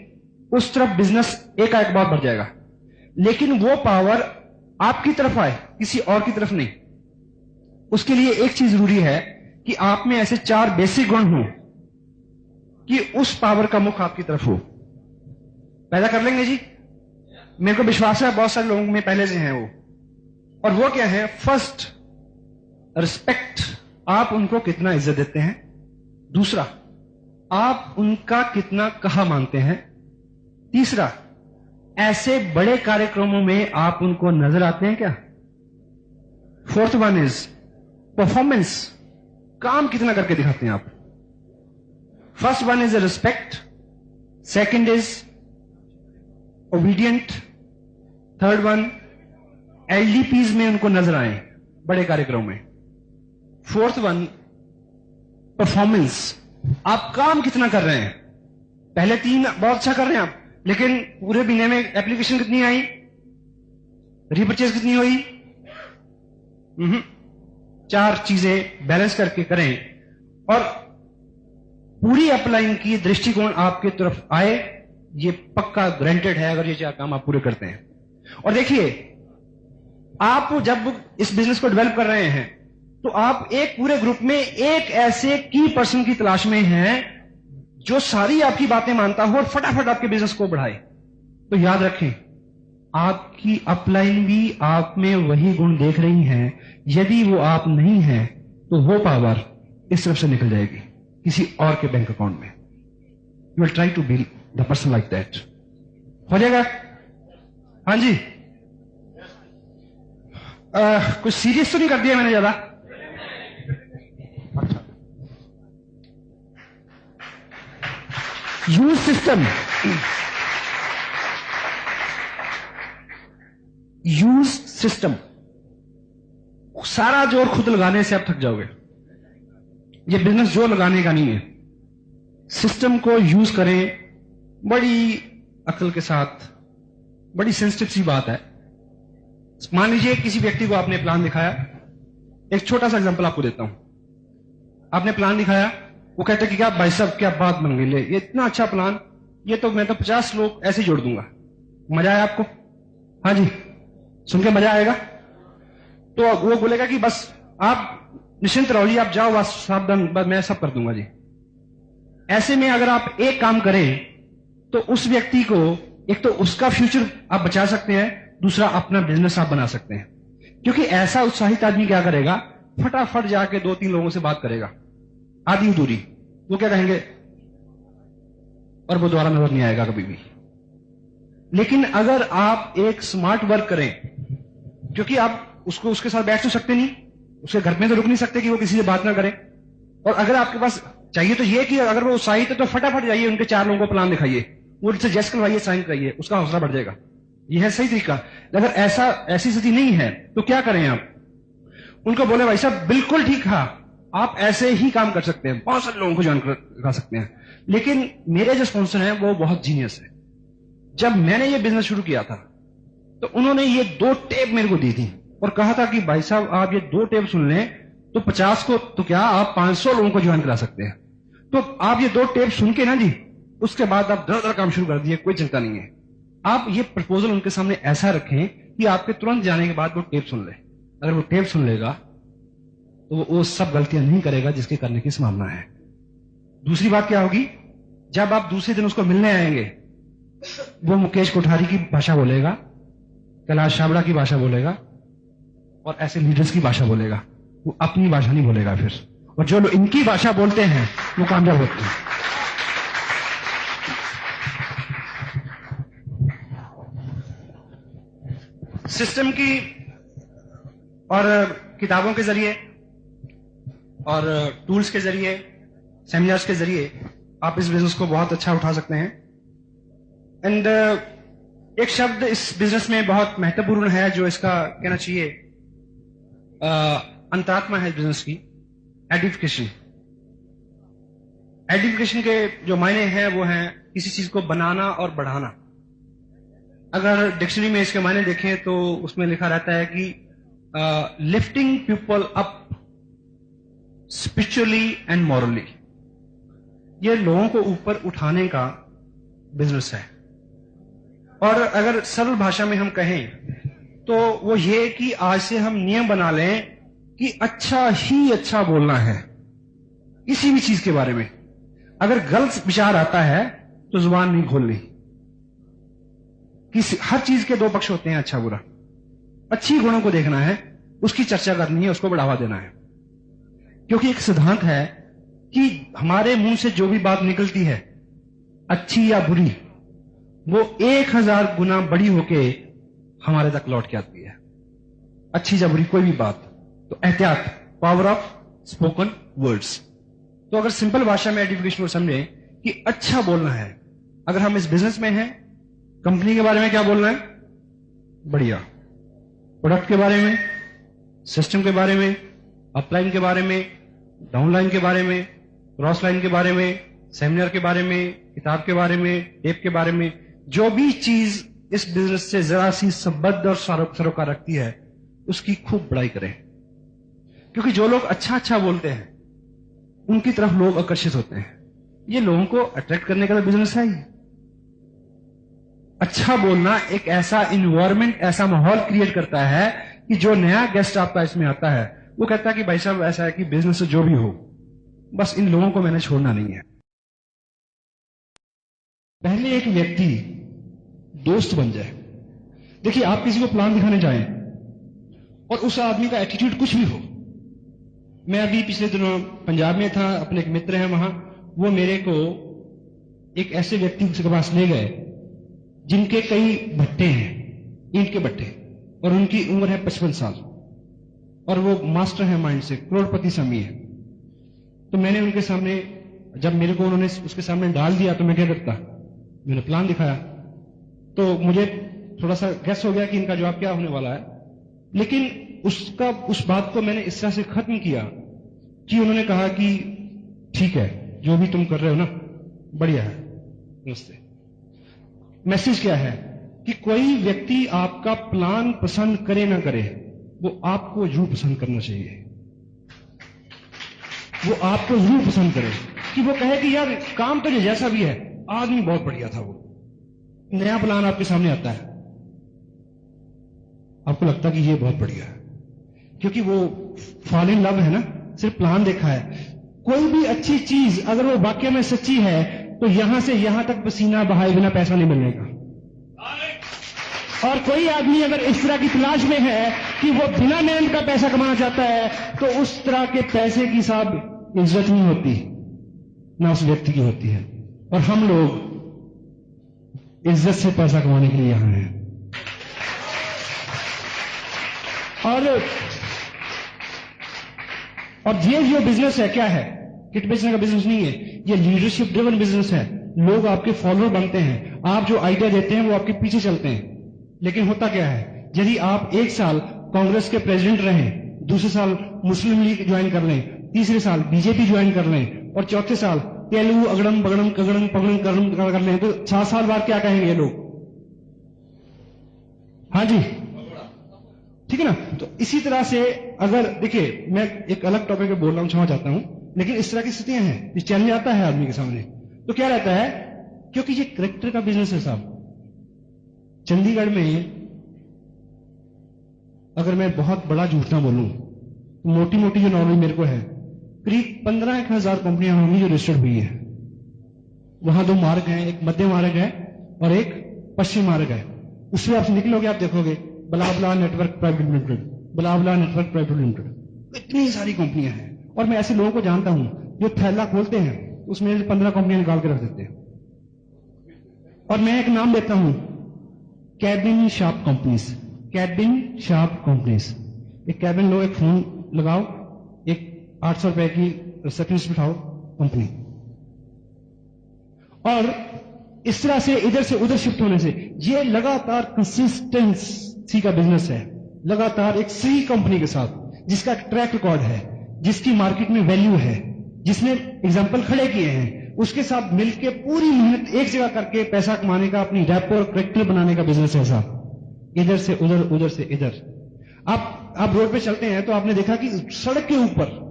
उस तरफ बिजनेस एकाएक बहुत बढ़ जाएगा। लेकिन वो पावर आपकी तरफ आए, किसी और की तरफ नहीं। उसके लिए एक चीज जरूरी है कि आप में ऐसे 4 बेसिक गुण हो कि उस पावर का मुख आपकी तरफ हो। पैदा कर लेंगे जी, मेरे को विश्वास है बहुत सारे लोगों में पहले से हैं वो। और वो क्या है? फर्स्ट, रिस्पेक्ट, आप उनको कितना इज्जत देते हैं। दूसरा, आप उनका कितना कहा मानते हैं। तीसरा, ऐसे बड़े कार्यक्रमों में आप उनको नजर आते हैं क्या। फोर्थ वन इज परफॉर्मेंस, काम कितना करके दिखाते हैं आप। First one is respect, second is obedient, third one एलडीपीज में उनको नजर आए बड़े कार्यक्रम में। फोर्थ वन परफॉर्मेंस, आप काम कितना कर रहे हैं। पहले 3 बहुत अच्छा कर रहे हैं आप, लेकिन पूरे महीने में एप्लीकेशन कितनी आई, रिपर्चेज कितनी हुई, 4 चीजें बैलेंस करके करें और पूरी अपलाइन की दृष्टिकोण आपके तरफ आए। ये पक्का ग्रांटेड है अगर ये 4 काम आप पूरे करते हैं। और देखिए, आप जब इस बिजनेस को डेवलप कर रहे हैं तो आप एक पूरे ग्रुप में एक ऐसे की पर्सन की तलाश में हैं जो सारी आपकी बातें मानता हो और फटाफट आपके बिजनेस को बढ़ाए। तो याद रखें, आपकी अपलाइन भी आप में वही गुण देख रही है। यदि वो आप नहीं है तो वो पावर इस तरफ से निकल जाएगी किसी और के बैंक अकाउंट में। You will try to be the person like that. हो जाएगा? हाँ जी। कुछ सीरियस तो नहीं कर दिया मैंने ज्यादा? अच्छा। Use system. Use system. सारा जोर खुद लगाने से आप थक जाओगे। ये बिजनेस जोर लगाने का नहीं है। सिस्टम को यूज करें बड़ी अकल के साथ। बड़ी सेंसिटिव सी बात है। मान लीजिए किसी व्यक्ति को आपने प्लान दिखाया। एक छोटा सा एग्जांपल आपको देता हूं। आपने प्लान दिखाया, वो कहते कि क्या भाई साहब क्या बात बन गई, ले ये इतना अच्छा प्लान, ये तो मैं तो 50 लोग ऐसे ही जोड़ दूंगा। मजा आया आपको? हाँ जी, सुन के मजा आएगा? तो वो बोलेगा कि बस आप निश्चिंत रहो जी, आप जाओ, बस सावधान, बस मैं सब कर दूंगा जी। ऐसे में अगर आप एक काम करें तो उस व्यक्ति को एक तो उसका फ्यूचर आप बचा सकते हैं, दूसरा अपना बिजनेस आप बना सकते हैं। क्योंकि ऐसा उत्साहित आदमी क्या करेगा, फटाफट जाके 2-3 लोगों से बात करेगा आधी दूरी, वो क्या कहेंगे और वो दोबारा नजर नहीं आएगा कभी भी। लेकिन अगर आप एक स्मार्ट वर्क करें, क्योंकि आप उसको उसके साथ बैठ तो सकते नहीं, उसके घर में तो रुक नहीं सकते कि वो किसी से बात ना करे। और अगर आपके पास चाहिए तो ये कि अगर वो उत्साहित है तो फटाफट जाइए, उनके 4 लोगों को प्लान दिखाइए, वो उनसे जस्ट करवाइए, साइन कराइए, उसका हौसला बढ़ जाएगा। यह है सही तरीका। अगर ऐसी स्थिति नहीं है तो क्या करें आप? उनको बोले भाई साहब बिल्कुल ठीक है, आप ऐसे ही काम कर सकते हैं, बहुत सारे लोगों को ज्वाइन करा सकते हैं। लेकिन मेरे जो स्पॉन्सर हैं वो बहुत जीनियस है। जब मैंने ये बिजनेस शुरू किया था तो उन्होंने ये 2 टेप मेरे को दी थी और कहा था कि भाई साहब आप ये 2 टेप सुन लें तो 50 को तो क्या आप 500 लोगों को ज्वाइन करा सकते हैं। तो आप ये 2 टेप सुन के ना जी, उसके बाद आप दर काम शुरू कर दिए, कोई चिंता नहीं है। आप ये प्रपोजल उनके सामने ऐसा रखें कि आपके तुरंत जाने के बाद वो टेप सुन ले। अगर वो टेप सुन लेगा तो वो सब गलतियां नहीं करेगा जिसके करने की संभावना है। दूसरी बात क्या होगी, जब आप दूसरे दिन उसको मिलने आएंगे, वो मुकेश कोठारी की भाषा बोलेगा, कैलाश छाबड़ा की भाषा बोलेगा और ऐसे लीडर्स की भाषा बोलेगा। वो अपनी भाषा नहीं बोलेगा फिर। और जो लोग इनकी भाषा बोलते हैं वो कामयाब होते हैं। सिस्टम की और किताबों के जरिए और टूल्स के जरिए, सेमिनार्स के जरिए आप इस बिजनेस को बहुत अच्छा उठा सकते हैं। एंड एक शब्द इस बिजनेस में बहुत महत्वपूर्ण है जो इसका कहना चाहिए अंतरात्मा है बिजनेस की, एडिफिकेशन। एडिफिकेशन के जो मायने हैं वो हैं किसी चीज को बनाना और बढ़ाना। अगर डिक्शनरी में इसके मायने देखें तो उसमें लिखा रहता है कि lifting people up spiritually and morally. ये लोगों को ऊपर उठाने का बिजनेस है। और अगर सरल भाषा में हम कहें तो वो ये कि आज से हम नियम बना लें कि अच्छा ही अच्छा बोलना है किसी भी चीज के बारे में। अगर गलत विचार आता है तो जुबान नहीं खोलनी। हर चीज के 2 पक्ष होते हैं, अच्छा बुरा। अच्छी गुणों को देखना है, उसकी चर्चा करनी है, उसको बढ़ावा देना है। क्योंकि एक सिद्धांत है कि हमारे मुंह से जो भी बात निकलती है, अच्छी या बुरी, वो 1000 गुना बड़ी होके हमारे तक लौट के आती है। अच्छी या बुरी कोई भी बात। तो एहतियात, पावर ऑफ स्पोकन वर्ड्स। तो अगर सिंपल भाषा में एडिफिकेशन को समझे कि अच्छा बोलना है। अगर हम इस बिजनेस में हैं, कंपनी के बारे में क्या बोलना है? बढ़िया। प्रोडक्ट के बारे में, सिस्टम के बारे में, अपलाइन के बारे में, डाउनलाइन के बारे में, क्रॉस लाइन के बारे में, सेमिनार के बारे में, किताब के बारे में, टेप के बारे में, जो भी चीज इस बिजनेस से जरा सी संबद्ध और सरोकार रखती है उसकी खूब बड़ाई करें। क्योंकि जो लोग अच्छा अच्छा बोलते हैं उनकी तरफ लोग आकर्षित होते हैं। ये लोगों को अट्रैक्ट करने का तो बिजनेस है ही। अच्छा बोलना एक ऐसा इन्वायरमेंट, ऐसा माहौल क्रिएट करता है कि जो नया गेस्ट आपका इसमें आता है वो कहता है कि भाई साहब ऐसा है कि बिजनेस से जो भी हो, बस इन लोगों को मैंने छोड़ना नहीं है। पहले एक व्यक्ति दोस्त बन जाए। देखिए, आप किसी को प्लान दिखाने जाएं और उस आदमी का एटीट्यूड कुछ भी हो, मैं अभी पिछले दिनों पंजाब में था, अपने एक मित्र हैं वहां, वो मेरे को एक ऐसे व्यक्ति के पास ले गए जिनके कई भट्टे हैं, ईंट के भट्टे, और उनकी उम्र है 55 साल, और वो मास्टर है माइंड से, करोड़पति स्वामी है। तो मैंने उनके सामने, जब मेरे को उन्होंने उसके सामने डाल दिया तो मैं क्या करता, मैंने प्लान दिखाया, तो मुझे थोड़ा सा गैस हो गया कि इनका जवाब क्या होने वाला है, लेकिन उस बात को मैंने इस तरह से खत्म किया कि उन्होंने कहा कि ठीक है, जो भी तुम कर रहे हो ना बढ़िया है, नमस्ते। मैसेज क्या है कि कोई व्यक्ति आपका प्लान पसंद करे ना करे, वो आपको जरूर पसंद करना चाहिए, वो आपको जरूर पसंद करे, कि वो कहे कि यार काम तो जैसा भी है, आदमी बहुत बढ़िया था। वो नया प्लान आपके सामने आता है, आपको लगता है कि ये बहुत बढ़िया है, क्योंकि वो फॉल इन लव है ना, सिर्फ प्लान देखा है। कोई भी अच्छी चीज अगर वो वाकई में सच्ची है तो यहां से यहां तक पसीना बहाए बिना पैसा नहीं मिलने का। और कोई आदमी अगर इस तरह की तलाश में है कि वो बिना मेहनत का पैसा कमाना चाहता है, तो उस तरह के पैसे की साहब इज्जत नहीं होती, ना उस व्यक्ति की होती है। और हम लोग इज्जत से पैसा कमाने के लिए यहां हैं। और ये जो बिजनेस है क्या है, किट बेचने का बिजनेस नहीं है, ये लीडरशिप ड्रिवन बिजनेस है। लोग आपके फॉलोअर बनते हैं, आप जो आइडिया देते हैं वो आपके पीछे चलते हैं। लेकिन होता क्या है, यदि आप एक साल कांग्रेस के प्रेसिडेंट रहें, दूसरे साल मुस्लिम लीग ज्वाइन कर लें, तीसरे साल बीजेपी ज्वाइन कर लें, और चौथे साल तेलुगु अगड़म बगड़म कगड़म पगड़म करम कर लें, तो 7 साल बाद क्या कहेंगे ये लोग? हाँ जी, ठीक है ना। तो इसी तरह से अगर देखिए, मैं एक अलग टॉपिक पे बोल रहा हूं, क्षमा चाहता हूं, लेकिन इस तरह की स्थितियां हैं, ये चैलेंज आता है आदमी के सामने, तो क्या रहता है, क्योंकि ये करेक्टर का बिजनेस है साहब। चंडीगढ़ में अगर मैं बहुत बड़ा झूठ ना बोलूं, तो मोटी मोटी जो नॉलेज मेरे को है, करीब 15,000 कंपनियां होंगी जो रजिस्टर्ड हुई है। वहां 2 मार्ग हैं, एक मध्य मार्ग है और एक पश्चिम मार्ग है। उससे आप निकलोगे, आप देखोगे blah blah network private limited, blah blah network private limited, इतनी सारी कंपनियां हैं। और मैं ऐसे लोगों को जानता हूं जो थैला खोलते हैं, उसमें 15 कंपनियां निकाल के रख देते हैं। और मैं एक नाम देता हूं, cabin shop companies, cabin shop companies. एक कैबिन लो, एक फोन लगाओ, एक 800 रुपए की रिसेप्शनिस्ट बिठाओ, कंपनी। और इस तरह से इधर से उधर शिफ्ट होने से ये लगातार कंसिस्टेंसी का बिजनेस है, लगातार एक सही कंपनी के साथ, जिसका ट्रैक रिकॉर्ड है, जिसकी मार्केट में वैल्यू है, जिसने एग्जाम्पल खड़े किए हैं, उसके साथ मिलकर पूरी मेहनत एक जगह करके पैसा कमाने का, अपनी रैपो और करेक्टर बनाने का बिजनेस है साहब। इधर से उधर, उधर से इधर। आप रोड पे चलते हैं तो आपने देखा कि सड़क के ऊपर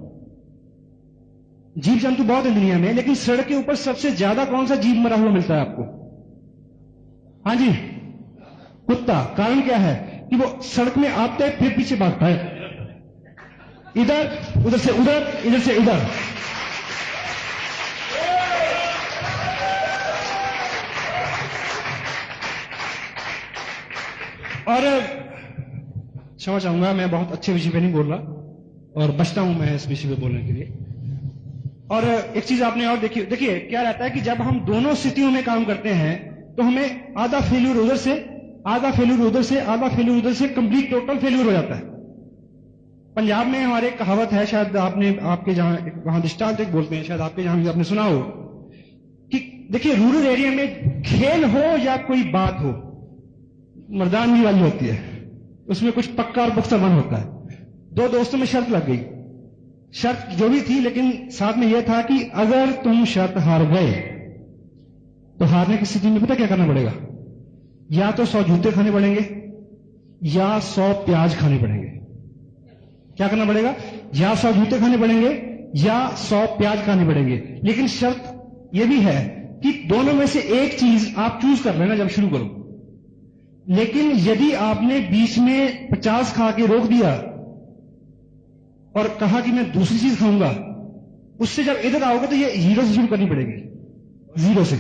जीव जंतु बहुत है दुनिया में, लेकिन सड़क के ऊपर सबसे ज्यादा कौन सा जीव मरा हुआ मिलता है आपको? हाँ जी, कुत्ता। कारण क्या है कि वो सड़क में आता है फिर पीछे भागता है, इधर उधर से उधर, इधर से इधर। और क्षमा चाहूंगा, मैं बहुत अच्छे विषय पे नहीं बोल रहा और बचता हूं मैं इस विषय पे बोलने के लिए। और एक चीज आपने और देखिए क्या रहता है कि जब हम दोनों स्थितियों में काम करते हैं तो हमें आधा फेल्यूर उधर से, आधा फेल्यूर उधर से, आधा फेल्यूर उधर से, कंप्लीट टोटल फेल्यूर हो जाता है। पंजाब में हमारे एक कहावत है, शायद आपने, आपके जहां वहां दृष्टांत एक बोलते हैं, शायद आपके जहां भी आपने सुना हो कि देखिए, रूरल एरिया में खेल हो या कोई बात हो, मर्दानगी वाली होती है, उसमें कुछ पक्का और पुख्ता मन होता है। 2 दोस्तों में शर्त लग गई, शर्त जो भी थी, लेकिन साथ में यह था कि अगर तुम शर्त हार गए तो हारने की स्थिति में पता क्या करना पड़ेगा? या तो 100 जूते खाने पड़ेंगे या 100 प्याज खाने पड़ेंगे। क्या करना पड़ेगा? या 100 जूते खाने पड़ेंगे या 100 प्याज खाने पड़ेंगे। लेकिन शर्त यह भी है कि दोनों में से एक चीज आप चूज कर लेना जब शुरू करो। लेकिन यदि आपने बीच में 50 खा के रोक दिया और कहा कि मैं दूसरी चीज खाऊंगा, उससे जब इधर आओगे तो ये 0 से शुरू करनी पड़ेगी, 0 से।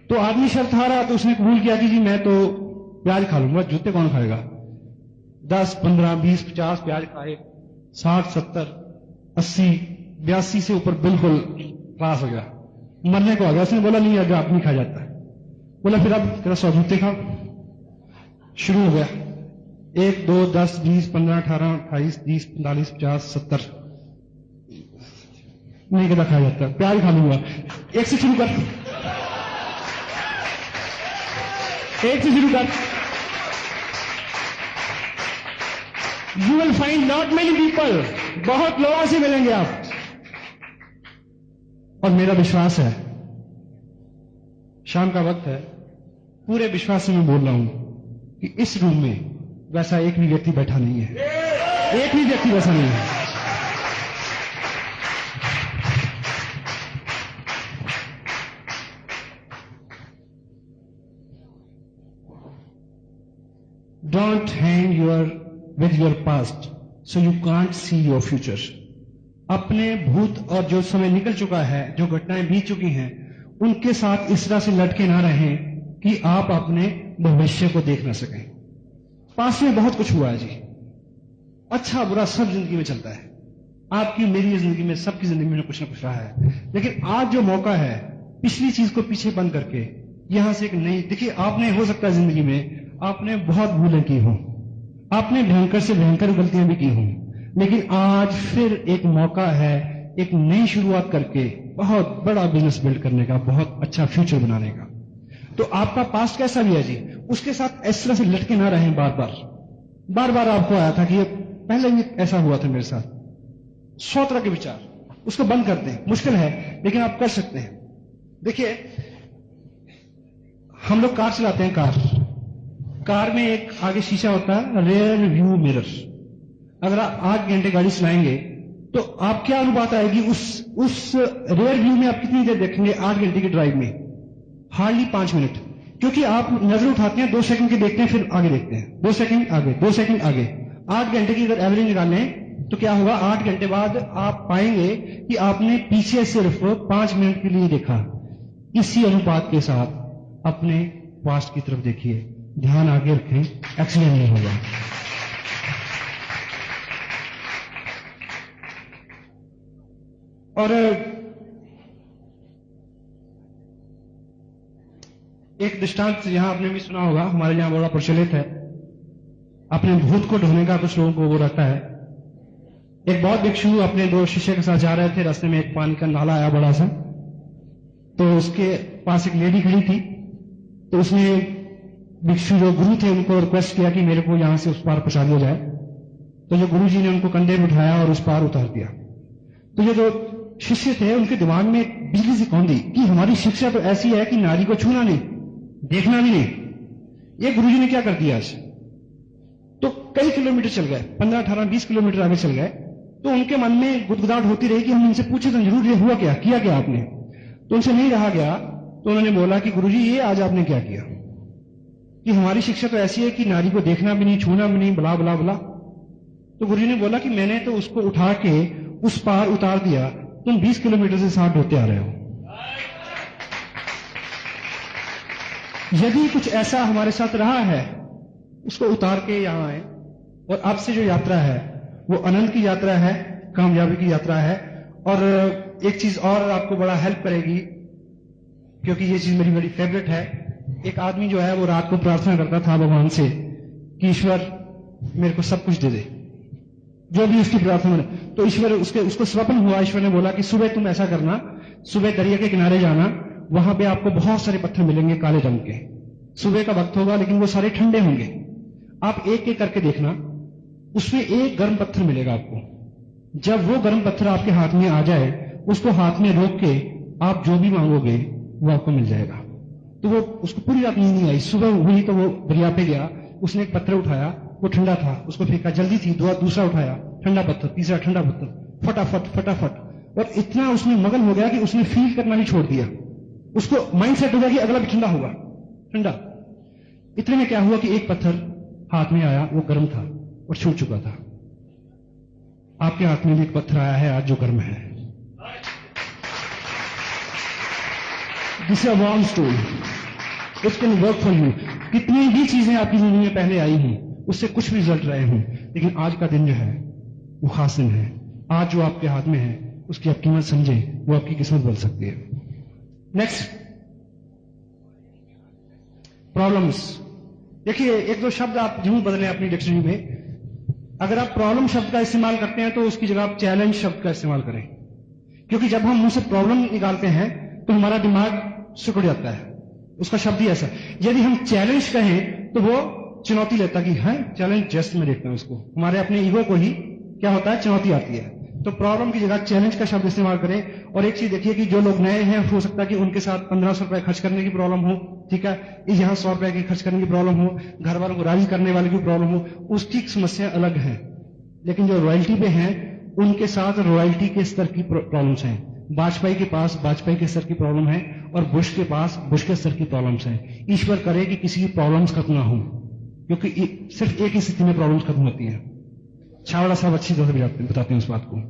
तो आदमी शर्त हारा तो उसने कबूल किया कि जी मैं तो प्याज खा लूंगा, जूते कौन खाएगा? 10, 15, 20, 50 प्याज खाए, 60, 70, 80, 82 से ऊपर बिल्कुल पास हो गया, मरने को आ गया। उसने बोला नहीं, अब नहीं खा जाता। बोला फिर अब तेरा 100 जूते खा। शुरू हो गया, 1, 2, 10, 20, 15, 18, 28, 30, 45, 50, 70, नहीं कदा खा जाता, प्याज खा लूंगा। एक से शुरू कर, एक से शुरू कर। You will find not many people, बहुत लोगों से मिलेंगे आप। और मेरा विश्वास है, शाम का वक्त है, पूरे विश्वास से मैं बोल रहा हूं कि इस रूम में वैसा एक भी व्यक्ति बैठा नहीं है, एक भी व्यक्ति वैसा नहीं है। Don't hang with your past, so you can't see your future. अपने भूत और जो समय निकल चुका है, जो घटनाएं बीत चुकी हैं, उनके साथ इस तरह से लटके ना रहें कि आप अपने भविष्य को देख ना सकें। पास्ट में बहुत कुछ हुआ है जी, अच्छा बुरा सब जिंदगी में चलता है। आपकी मेरी जिंदगी में, सबकी जिंदगी में कुछ ना कुछ रहा है। लेकिन आज जो मौका है, पिछली चीज को पीछे बंद करके यहां से एक नई, देखिए आपने, हो सकता है जिंदगी में आपने बहुत भूलें की हों, आपने भयंकर से भयंकर गलतियां भी की हों, लेकिन आज फिर एक मौका है एक नई शुरुआत करके बहुत बड़ा बिजनेस बिल्ड करने का, बहुत अच्छा फ्यूचर बनाने का। तो आपका पास्ट कैसा भी है जी, उसके साथ इस तरह से लटके ना रहें। बार बार आपको आया था कि ये पहले भी ऐसा हुआ था मेरे साथ, 100 तरह के विचार, उसको बंद कर दें। मुश्किल है लेकिन आप कर सकते हैं। देखिए हम लोग कार चलाते हैं, कार में एक आगे शीशा होता है, रेयर व्यू मिरर। अगर आप 8 घंटे गाड़ी चलाएंगे तो आप क्या अनुपात आएगी, उस रेयर व्यू में आप कितनी देर देखेंगे 8 घंटे की ड्राइव में? हार्डली 5 मिनट, क्योंकि आप नजर उठाते हैं, 2 सेकंड के देखते हैं, फिर आगे देखते हैं, 2 सेकंड आगे, 2 सेकंड आगे। 8 घंटे की अगर एवरेज निकालें तो क्या होगा, 8 घंटे बाद आप पाएंगे कि आपने पीछे सिर्फ 5 मिनट के लिए देखा। इसी अनुपात के साथ अपने पास्ट की तरफ देखिए, ध्यान आगे रखें, एक्सीडेंट नहीं होगा। और एक दृष्टांत यहां आपने भी सुना होगा, हमारे यहां बड़ा प्रचलित है, अपने भूत को ढोने का कुछ लोगों को वो रहता है। एक बौद्ध भिक्षु अपने 2 शिष्य के साथ जा रहे थे, रास्ते में एक पानी का नाला आया बड़ा सा, तो उसके पास एक लेडी खड़ी थी। तो उसने भिक्षु जो गुरु थे उनको रिक्वेस्ट किया कि मेरे को यहां से उस पार पहुंचा दिया जाए। तो जो गुरु जी ने उनको कंधे में उठाया और उस पार उतार दिया। तो ये जो शिष्य थे उनके दिमाग में बिजली सी कौंधी कि हमारी शिक्षा तो ऐसी है कि नारी को छूना नहीं, देखना भी नहीं। ये गुरु जी ने क्या कर दिया आज? तो कई किलोमीटर चल गए, 15, 18, 20 किलोमीटर आगे चल गए। तो उनके मन में गुदगुदाहट होती रही कि हम इनसे पूछे तो जरूर, ये हुआ क्या, किया क्या आपने? तो उनसे नहीं रहा गया। तो उन्होंने बोला कि गुरुजी ये आज आपने क्या किया, कि हमारी शिक्षा तो ऐसी है कि नारी को देखना भी नहीं, छूना भी नहीं, बला बला बला। तो गुरुजी ने बोला कि मैंने तो उसको उठा के उस पार उतार दिया, तुम 20 किलोमीटर से 60 होते आ रहे हो। यदि कुछ ऐसा हमारे साथ रहा है, उसको उतार के यहां आए। और अब से जो यात्रा है वो अनंत की यात्रा है, कामयाबी की यात्रा है। और एक चीज और आपको बड़ा हेल्प करेगी, क्योंकि ये चीज मेरी बड़ी फेवरेट है। एक आदमी जो है वो रात को प्रार्थना करता था भगवान से कि ईश्वर मेरे को सब कुछ दे दे, जो भी उसकी प्रार्थना। तो ईश्वर उसको स्वप्न हुआ, ईश्वर ने बोला कि सुबह तुम ऐसा करना, सुबह दरिया के किनारे जाना, वहां पे आपको बहुत सारे पत्थर मिलेंगे काले रंग के। सुबह का वक्त होगा लेकिन वो सारे ठंडे होंगे। आप एक एक करके देखना, उसमें एक गर्म पत्थर मिलेगा आपको। जब वो गर्म पत्थर आपके हाथ में आ जाए, उसको हाथ में रोक के आप जो भी मांगोगे वो आपको मिल जाएगा। तो वो उसको पूरी रात नींद नहीं आई। सुबह हुई तो वो दरिया पे गया, उसने एक पत्थर उठाया, वो ठंडा था, उसको फेंका, जल्दी थी, दूसरा उठाया, ठंडा पत्थर, तीसरा ठंडा पत्थर, फटाफट फटाफट। और इतना उसमें मगन हो गया कि उसने फील करना ही छोड़ दिया। उसको माइंड सेट हो गया कि अगला भी ठंडा होगा, ठंडा। इतने में क्या हुआ कि एक पत्थर हाथ में आया, वो गर्म था और छूट चुका था। आपके हाथ में भी एक पत्थर आया है आज जो गर्म है। This is a warm stone, it can work for you. कितनी भी चीजें आपकी जिंदगी में पहले आई हैं, उससे कुछ भी रिजल्ट रहे हों, लेकिन आज का दिन जो है वो खास दिन है। आज जो आपके हाथ में है उसकी आप कीमत समझें, वो आपकी किस्मत बदल सकती है। Next, problems. देखिए, एक दो शब्द आप जरूर बदलें अपनी डिक्शनरी में। अगर आप प्रॉब्लम शब्द का इस्तेमाल करते हैं तो उसकी जगह आप चैलेंज शब्द का इस्तेमाल करें, क्योंकि जब हम मुंह से प्रॉब्लम निकालते हैं तो हमारा दिमाग सिकुड़ जाता है। उसका शब्द ही ऐसा। यदि हम चैलेंज कहें तो वो चुनौती लेता कि है चैलेंज, जस्ट में देखता हूं इसको। हमारे अपने ईगो को ही क्या होता है, चुनौती आती है। तो प्रॉब्लम की जगह चैलेंज का शब्द इस्तेमाल करें। और एक चीज देखिए कि जो लोग नए हैं, हो सकता है कि उनके साथ 1500 रुपए खर्च करने की प्रॉब्लम हो, ठीक है, यहाँ 100 रुपए की खर्च करने की प्रॉब्लम हो, घर वालों को राजी करने वाले की प्रॉब्लम हो, उसकी समस्या अलग है। लेकिन जो रॉयल्टी पे हैं उनके साथ रॉयल्टी के स्तर की प्रॉब्लम्स हैं। वाजपेयी के पास वाजपेयी के स्तर की प्रॉब्लम है और बुश के पास बुश के स्तर की प्रॉब्लम्स हैं। ईश्वर करे कि किसी की प्रॉब्लम्स खत्म ना हो, क्योंकि सिर्फ एक ही स्थिति में प्रॉब्लम्स खत्म होती है। छावड़ा साहब अच्छी तरह से बताते हैं उस बात को।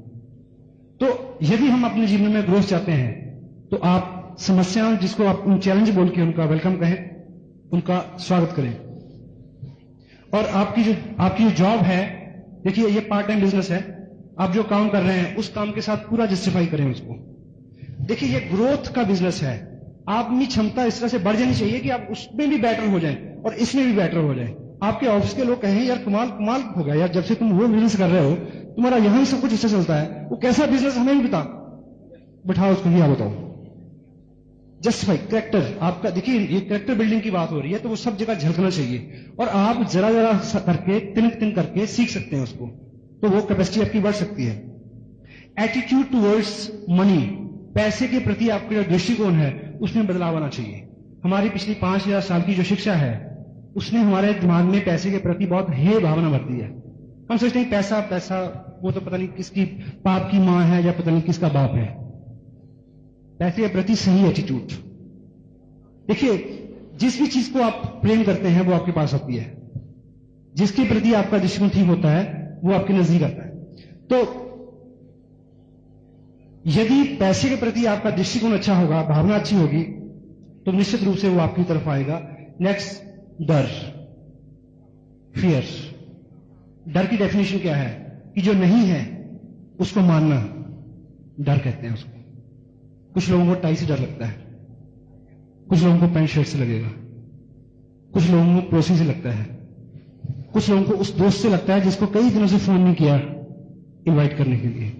तो यदि हम अपने जीवन में ग्रोथ चाहते हैं तो आप समस्याओं, जिसको आप चैलेंज बोल के उनका वेलकम कहें, उनका स्वागत करें। और आपकी जो जॉब है, देखिए ये पार्ट टाइम बिजनेस है। आप जो काम कर रहे हैं उस काम के साथ पूरा जस्टिफाई करें उसको। देखिए ये ग्रोथ का बिजनेस है। आपकी क्षमता इस तरह से बढ़ जानी चाहिए कि आप उसमें भी बेटर हो जाएं और इसमें भी बेटर हो जाएं। आपके ऑफिस के लोग कहें यार कमाल कमाल हो गया यार, जब से तुम वो बिजनेस कर रहे हो तुम्हारा यहां सब कुछ अच्छा चलता है, वो कैसा बिजनेस हमें भी बिठाओ उसको, क्या बताओ। जस्टिफाई कैरेक्टर आपका। देखिए ये कैरेक्टर बिल्डिंग की बात हो रही है तो वो सब जगह झलकना चाहिए और आप जरा जरा करके तिनक करके सीख सकते हैं उसको, तो वो कैपेसिटी आपकी बढ़ सकती है। एटीट्यूड टुवर्ड्स मनी, पैसे के प्रति आपका जो दृष्टिकोण है उसमें बदलाव आना चाहिए। हमारी पिछली 5000 साल की जो शिक्षा है उसने हमारे दिमाग में पैसे के प्रति बहुत हे भावना भर दी है। हम सोचते हैं पैसा पैसा, वो तो पता नहीं किसकी बाप की मां है या पता नहीं किसका बाप है। पैसे के प्रति सही एटीट्यूड। देखिए जिस भी चीज को आप प्रेम करते हैं वो आपके पास आती है, जिसके प्रति आपका दृष्टिकोण ठीक होता है वो आपके नजदीक आता है। तो यदि पैसे के प्रति आपका दृष्टिकोण अच्छा होगा, भावना अच्छी होगी, तो निश्चित रूप से वो आपकी तरफ आएगा। नेक्स्ट, डर, फियर। डर की डेफिनेशन क्या है कि जो नहीं है उसको मानना, डर कहते हैं उसको। कुछ लोगों को टाई से डर लगता है, कुछ लोगों को पैंट शर्ट से लगेगा, कुछ लोगों को पड़ोसी से लगता है, कुछ लोगों को उस दोस्त से लगता है जिसको कई दिनों से फोन नहीं किया इनवाइट करने के लिए।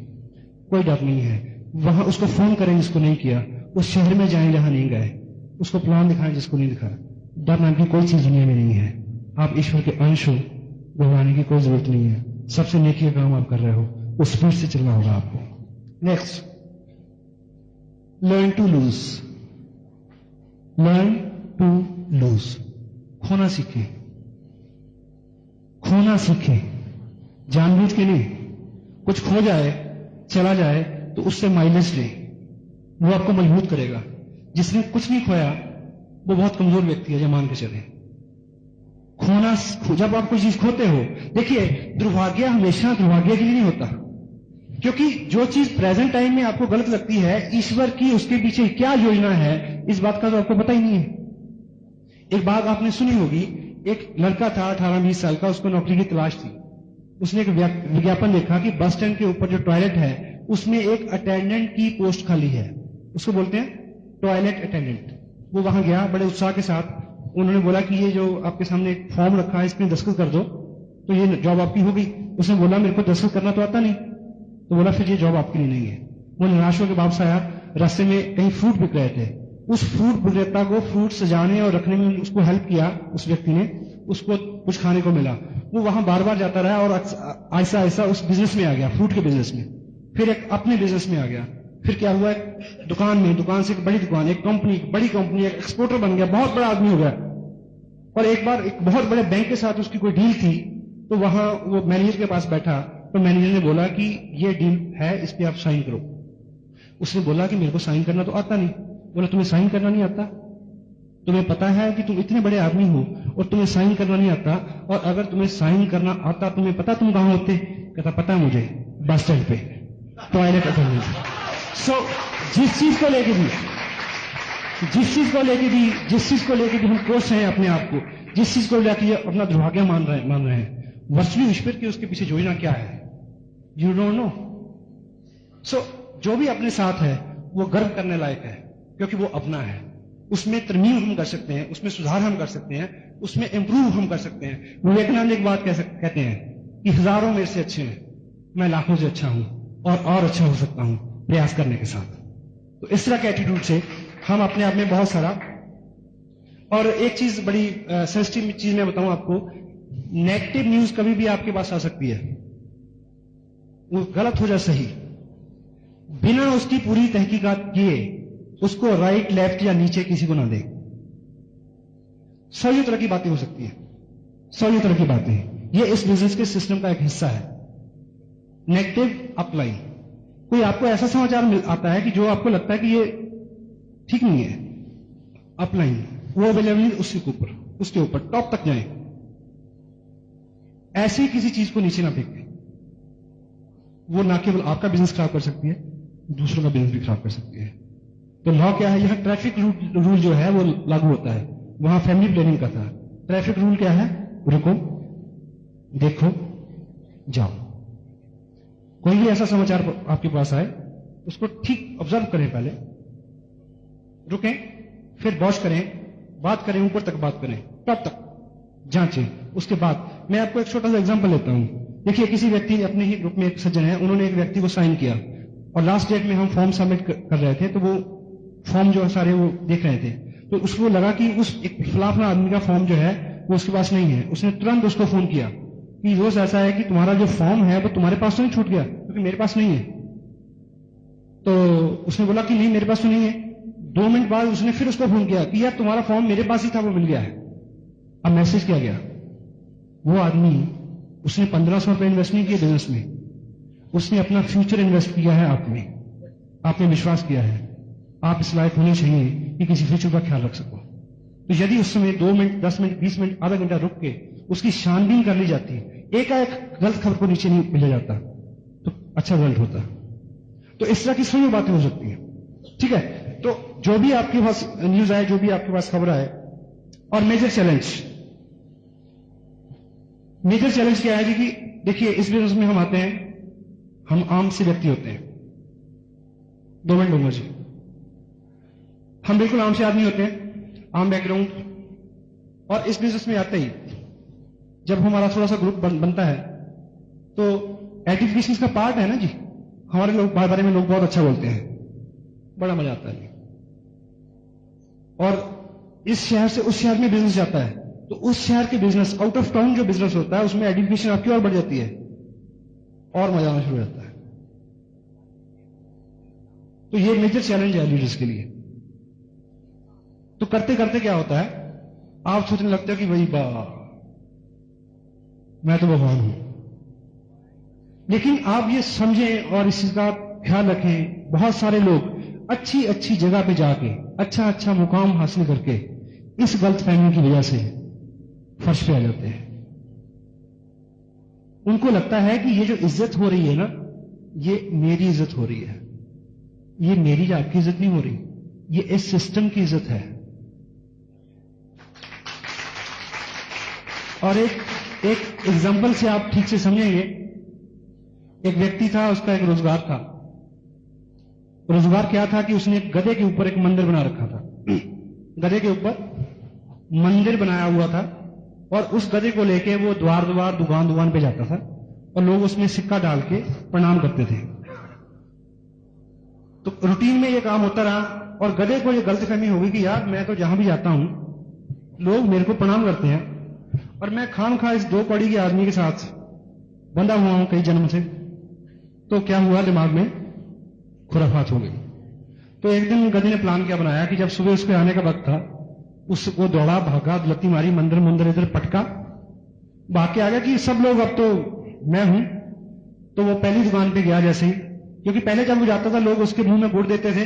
कोई डर नहीं है, वहां उसको फोन करें जिसको नहीं किया, उस शहर में जाएं जहां नहीं गए, उसको प्लान दिखाएं जिसको नहीं दिखा। डर नाम की कोई चीज दुनिया में नहीं है। आप ईश्वर के अंश हो, घबराने की कोई जरूरत नहीं है। सबसे नेकी का काम आप कर रहे हो, उस स्पीड से चलना होगा आपको। Next, learn to lose. Learn to lose, खोना सीखें, खोना सीखें, जानबूझ के नहीं। कुछ खो जाए, चला जाए तो उससे माइलेज ले, वो आपको मजबूत करेगा। जिसने कुछ नहीं खोया वो बहुत कमजोर व्यक्ति है, जब मान के चले। खोना, जब आप कोई चीज खोते हो, देखिए दुर्भाग्य हमेशा दुर्भाग्य के लिए नहीं होता, क्योंकि जो चीज प्रेजेंट टाइम में आपको गलत लगती है, ईश्वर की उसके पीछे क्या योजना है इस बात का तो आपको पता ही नहीं है। एक बात आपने सुनी होगी, एक लड़का था 18-20 साल का, उसको नौकरी की तलाश थी। उसने एक विज्ञापन देखा कि बस स्टैंड के ऊपर जो टॉयलेट है उसमें एक अटेंडेंट की पोस्ट खाली है, उसको बोलते हैं टॉयलेट अटेंडेंट। वो वहां गया बड़े उत्साह के साथ। उन्होंने बोला कि ये जो आपके सामने एक फॉर्म रखा है इसमें दस्तखत कर दो तो ये जॉब आपकी होगी। उसने बोला मेरे को दस्तखत करना तो आता नहीं, तो बोला फिर ये जॉब आपके लिए नहीं है। वो निराश होकर वापस आया। रास्ते में कहीं फ्रूट बिक रहे थे, उस फ्रूट विक्रेता को फ्रूट सजाने और रखने में उसको हेल्प किया, उस व्यक्ति ने, उसको कुछ खाने को मिला। वो वहां बार बार जाता रहा और ऐसा ऐसा उस बिजनेस में आ गया, फ्रूट के बिजनेस में। फिर एक अपने बिजनेस में आ गया। फिर क्या हुआ, दुकान में, दुकान से एक बड़ी दुकान, एक कंपनी, बड़ी कंपनी, एक एक्सपोर्टर बन गया, बहुत बड़ा आदमी हो गया। और एक बार एक बहुत बड़े बैंक के साथ उसकी कोई डील थी, तो वहां वो मैनेजर के पास बैठा, तो मैनेजर ने बोला कि ये डील है, इस पे आप साइन करो। उसने बोला कि मेरे को साइन करना तो आता नहीं। बोला तुम्हें साइन करना नहीं आता? तुम्हें पता है कि तुम इतने बड़े आदमी हो और तुम्हें साइन करना नहीं आता? और अगर तुम्हें साइन करना आता, तुम्हें पता तुम कहां होते? कहता पता है मुझे, बस स्टैंड पे टॉयलेट अटेंडेंट। सो जिस चीज को लेके भी हम कोस हैं अपने आप को, जिस चीज को लेकर अपना दुर्भाग्य मान रहे हैं, वास्तविक ईश्वर की उसके पीछे योजना क्या है, यू डोंट नो। जो भी अपने साथ है वो गर्व करने लायक है, क्योंकि वो अपना है। उसमें तरमीम हम कर सकते हैं, उसमें सुधार हम कर सकते हैं, उसमें इंप्रूव हम कर सकते हैं। विवेकानंद एक बात कहते हैं कि हजारों मेरे से अच्छे हैं, मैं लाखों से अच्छा हूं और अच्छा हो सकता हूं प्रयास करने के साथ। तो इस तरह के एटीट्यूड से हम अपने आप में बहुत सारा। और एक चीज बड़ी सेंसिटिव चीज मैं बताऊं आपको, नेगेटिव न्यूज कभी भी आपके पास आ सकती है, वो गलत हो जाए सही, बिना उसकी पूरी तहकीकात किए उसको राइट लेफ्ट या नीचे किसी को ना दे। 100 तरह की बातें हो सकती है, 100 तरह की बातें। ये इस बिजनेस के सिस्टम का एक हिस्सा है। नेगेटिव अपलाइन, कोई आपको ऐसा समाचार आता है कि जो आपको लगता है कि ये ठीक नहीं है, अपलाइन वो अवेलेबल उसके ऊपर टॉप तक जाए। ऐसी किसी चीज को नीचे ना फेंके, वो ना केवल आपका बिजनेस खराब कर सकती है, दूसरों का बिजनेस भी खराब कर सकती है। तो लॉ क्या है, यहां ट्रैफिक रूल जो है वो लागू होता है, वहां फैमिली प्लानिंग का था। ट्रैफिक रूल क्या है, रुको, देखो, जाओ। कोई भी ऐसा समाचार आपके पास आए, उसको ठीक ऑब्जर्व करें, पहले रुकें, फिर वॉच करें, बात करें, ऊपर तक बात करें, तब तक जांचें। उसके बाद मैं आपको एक छोटा सा एग्जांपल लेता हूं। देखिए, किसी व्यक्ति अपने ही ग्रुप में एक सज्जन है, उन्होंने एक व्यक्ति को साइन किया और लास्ट डेट में हम फॉर्म सबमिट कर रहे थे, तो वो फॉर्म जो है सारे वो देख रहे थे, तो उसको लगा कि उस एक फलाफला आदमी का फॉर्म जो है वो उसके पास नहीं है। उसने तुरंत उसको फोन किया कि दोस्त ऐसा है कि तुम्हारा जो फॉर्म है वो तुम्हारे पास तो नहीं छूट गया, क्योंकि मेरे पास नहीं है। तो उसने बोला कि नहीं, मेरे पास तो नहीं है। 2 मिनट बाद उसने फिर उसको फोन किया कि यार तुम्हारा फॉर्म मेरे पास ही था, वो मिल गया है। अब मैसेज किया गया, वो आदमी, उसने 1500 रुपए इन्वेस्ट नहीं किए बिजनेस में, उसने अपना फ्यूचर इन्वेस्ट किया है आप में, आपने विश्वास किया है। आप इस लायक होने चाहिए कि किसी फ्यूचर का ख्याल रख सको। तो यदि उस समय 2 मिनट, 10 मिनट, 20 मिनट, आधा घंटा रुक के उसकी छानबीन कर ली जाती, एकाएक गलत खबर को नीचे नहीं मिला जाता, तो अच्छा रिजल्ट होता। तो इस तरह की सभी बातें हो सकती हैं, ठीक है। तो जो भी आपके पास न्यूज आए, जो भी आपके पास खबर आए। और मेजर चैलेंज क्या है जी कि देखिए, इस बिजनेस में हम आते हैं, हम आम से व्यक्ति होते हैं। 2 मिनट लूंगा जी। हम बिल्कुल आम से आदमी होते हैं, आम बैकग्राउंड। और इस बिजनेस में आते ही जब हमारा थोड़ा सा ग्रुप बनता है, तो एडिफिकेशन का पार्ट है ना जी, हमारे लोग बारे में लोग बहुत अच्छा बोलते हैं, बड़ा मजा आता है। और इस शहर से उस शहर में बिजनेस जाता है, तो उस शहर के बिजनेस, आउट ऑफ टाउन जो बिजनेस होता है, उसमें एडिफिकेशन आपकी और बढ़ जाती है और मजा आना शुरू हो जाता है। तो ये मेजर चैलेंज है लीडर्स के लिए। तो करते करते क्या होता है, आप सोचने लगते हो कि भाई मैं तो भगवान हूं। लेकिन आप ये समझें और इस चीज का ख्याल रखें, बहुत सारे लोग अच्छी अच्छी जगह पे जाके अच्छा मुकाम हासिल करके इस गलतफहमी की वजह से फर्श पे आ जाते हैं। उनको लगता है कि ये जो इज्जत हो रही है ना, ये मेरी इज्जत हो रही है, ये मेरी आपकी इज्जत नहीं हो रही, ये इस सिस्टम की इज्जत है। और एक एग्जांपल से आप ठीक से समझेंगे। एक व्यक्ति था, उसका एक रोजगार था। रोजगार क्या था कि उसने एक गधे के ऊपर एक मंदिर बना रखा था। गधे के ऊपर मंदिर बनाया हुआ था, और उस गधे को लेके वो द्वार दुकान पे जाता था, और लोग उसमें सिक्का डाल के प्रणाम करते थे। तो रूटीन में ये काम होता रहा, और गधे को ये गलतफहमी हो गई कि यार मैं तो जहां भी जाता हूं लोग मेरे को प्रणाम करते हैं, और मैं खामखा इस 2 कौड़ी के आदमी के साथ बंधा हुआ हूं कई जन्म से। तो क्या हुआ, दिमाग में खुराफात हो गई। तो एक दिन गधे ने प्लान क्या बनाया कि जब सुबह उसके आने का वक्त था, उसको दौड़ा, भागा, लत्ती मारी, मंदिर इधर पटका, भाग के आ गया कि सब लोग अब तो मैं हूं। तो वो पहली दुकान पे गया जैसे ही, क्योंकि पहले जब वो जाता था लोग उसके मुंह में गुड़ देते थे,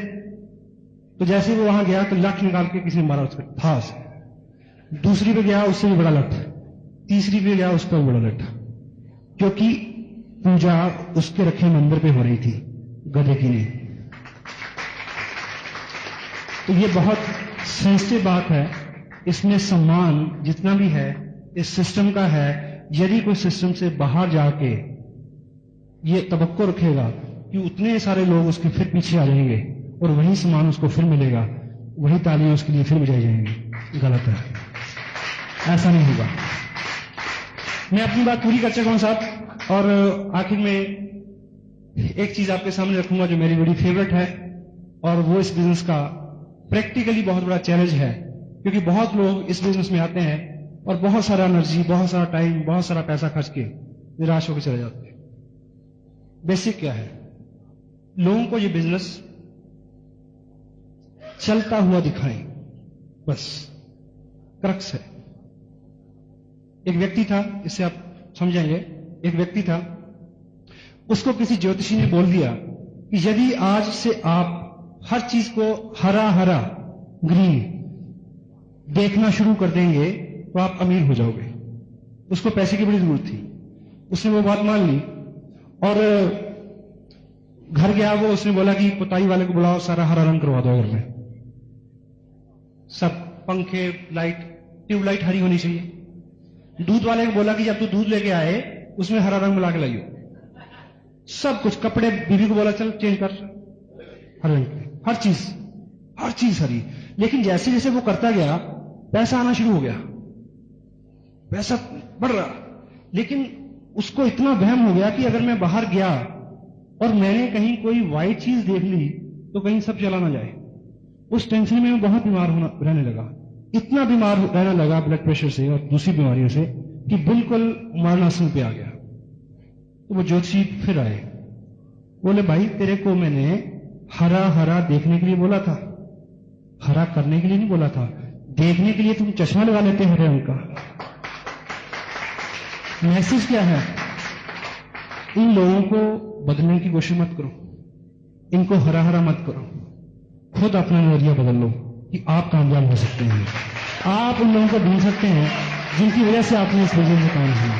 तो जैसे ही वो वहां गया तो लठ निकाल के किसी ने मारा उसको फास। दूसरी पे गया, उससे भी बड़ा लठ। तीसरी पे गया, उसका भी बड़ा लठ, क्योंकि पूजा उसके रखे मंदिर पे हो रही थी गधे की ने। तो ये बहुत सेंसिटिव बात है। इसमें सम्मान जितना भी है इस सिस्टम का है। यदि कोई सिस्टम से बाहर जाके ये तवक्को रखेगा कि उतने सारे लोग उसके फिर पीछे आ जाएंगे और वही सामान उसको फिर मिलेगा, वही तालियां उसके लिए फिर बजाई जाएंगी। गलत है, ऐसा नहीं होगा। मैं अपनी बात पूरी कर चुका हूं साहब, और आखिर में एक चीज आपके सामने रखूंगा जो मेरी बड़ी फेवरेट है, और वो इस बिजनेस का प्रैक्टिकली बहुत बड़ा चैलेंज है, क्योंकि बहुत लोग इस बिजनेस में आते हैं और बहुत सारा एनर्जी, बहुत सारा टाइम, बहुत सारा पैसा खर्च के निराश होकर चले जाते हैं। बेसिक क्या है, लोगों को ये बिजनेस चलता हुआ दिखाएं, बस क्रक्स है। एक व्यक्ति था, इससे आप समझेंगे, एक व्यक्ति था, उसको किसी ज्योतिषी ने बोल दिया कि यदि आज से आप हर चीज को हरा हरा ग्रीन देखना शुरू कर देंगे तो आप अमीर हो जाओगे। उसको पैसे की बड़ी जरूरत थी, उसने वो बात मान ली और घर गया वो। उसने बोला कि पुताई वाले को बुलाओ, सारा हरा रंग करवा दो घर में, सब पंखे, लाइट, ट्यूबलाइट हरी होनी चाहिए। दूध वाले को बोला कि जब तू दूध लेके आए उसमें हरा रंग मिला के लाइयो। सब कुछ, कपड़े, बीवी को बोला चल चेंज कर हरे रंग, हर चीज हरी। लेकिन जैसे जैसे वो करता गया पैसा आना शुरू हो गया, पैसा बढ़ रहा, लेकिन उसको इतना वहम हो गया कि अगर मैं बाहर गया और मैंने कहीं कोई वाइट चीज देख ली तो कहीं सब चला ना जाए। उस टेंशन में मैं बहुत बीमार रहने लगा, इतना बीमार रहने लगा ब्लड प्रेशर से और दूसरी बीमारियों से कि बिल्कुल मरणासन पे आ गया। तो वो ज्योतिषी फिर आए, बोले भाई तेरे को मैंने हरा हरा देखने के लिए बोला था, हरा करने के लिए नहीं बोला था। देखने के लिए तुम चश्मा लगा लेते हरे रंग का। मैसेज क्या है, इन लोगों को बदलने की कोशिश मत करो, इनको हरा हरा मत करो, खुद अपना नजरिया बदल लो कि आप कामयाब हो सकते हैं। आप उन लोगों को ढूंढ सकते हैं जिनकी वजह से आपने इस बिजनेस में काम किया।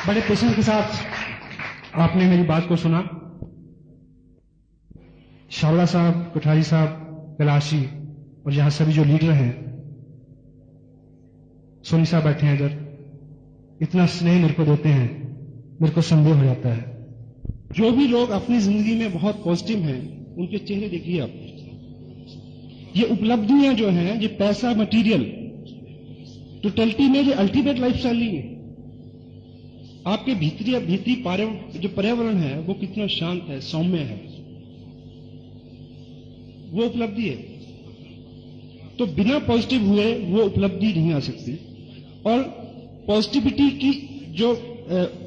बड़े पेशेंस के साथ आपने मेरी बात को सुना। शावड़ा साहब, कोठारी साहब, कैलाशी और यहां सभी जो लीडर हैं, सोनी साहब बैठे हैं इधर, इतना स्नेह मेरे को देते हैं, मेरे को संदेह हो जाता है। जो भी लोग अपनी जिंदगी में बहुत पॉजिटिव हैं उनके चेहरे देखिए आप। ये उपलब्धियां जो हैं, ये पैसा, मटेरियल, टोटलिटी में ये अल्टीमेट लाइफस्टाइल नहीं है। आपके भीतरी जो पर्यावरण है वो कितना शांत है, सौम्य है, वो उपलब्धि है। तो बिना पॉजिटिव हुए वो उपलब्धि नहीं आ सकती। और पॉजिटिविटी की जो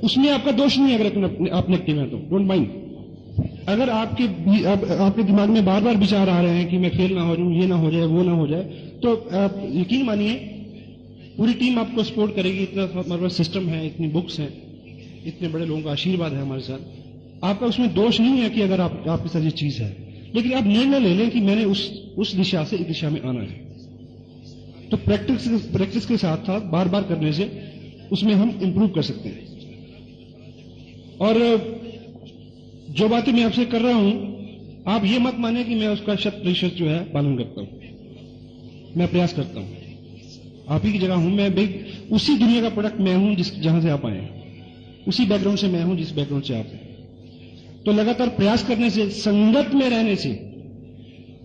उसमें आपका दोष नहीं है, अगर आप नेगेटिव है तो डोंट माइंड। अगर आपके दिमाग में बार बार विचार आ रहे हैं कि मैं फेल ना हो जाऊं, ये ना हो जाए, वो ना हो जाए, तो यकीन मानिए पूरी टीम आपको सपोर्ट करेगी। इतना हमारे पास सिस्टम है, इतनी बुक्स हैं, इतने बड़े लोगों का आशीर्वाद है हमारे साथ। आपका उसमें दोष नहीं है कि अगर आपके साथ ये चीज है, लेकिन आप निर्णय ले लें कि मैंने उस दिशा से इस दिशा में आना है। तो प्रैक्टिस के साथ साथ बार बार करने से उसमें हम इंप्रूव कर सकते हैं। और जो बातें मैं आपसे कर रहा हूं, आप ये मत माने कि मैं उसका 100% जो है पालन करता हूं। मैं प्रयास करता हूं, आप ही की जगह हूं मैं, उसी दुनिया का प्रोडक्ट मैं हूं जहां से आप आए, उसी बैकग्राउंड से मैं हूं जिस बैकग्राउंड से आप हैं। तो लगातार प्रयास करने से, संगत में रहने से,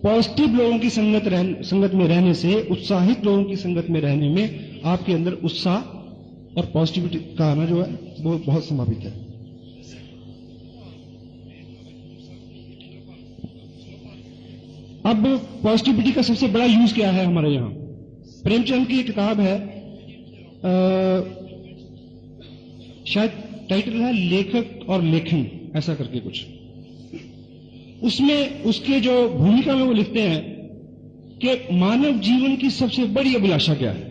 पॉजिटिव लोगों की संगत में रहने से, उत्साहित लोगों की संगत में रहने में आपके अंदर उत्साह और पॉजिटिविटी का आना जो है वो बहुत संभावित है। अब पॉजिटिविटी का सबसे बड़ा यूज क्या है हमारे यहां? प्रेमचंद की एक किताब है, शायद टाइटल है लेखक और लेखन, ऐसा करके कुछ। उसमें उसके जो भूमिका में वो लिखते हैं कि मानव जीवन की सबसे बड़ी अभिलाषा क्या है।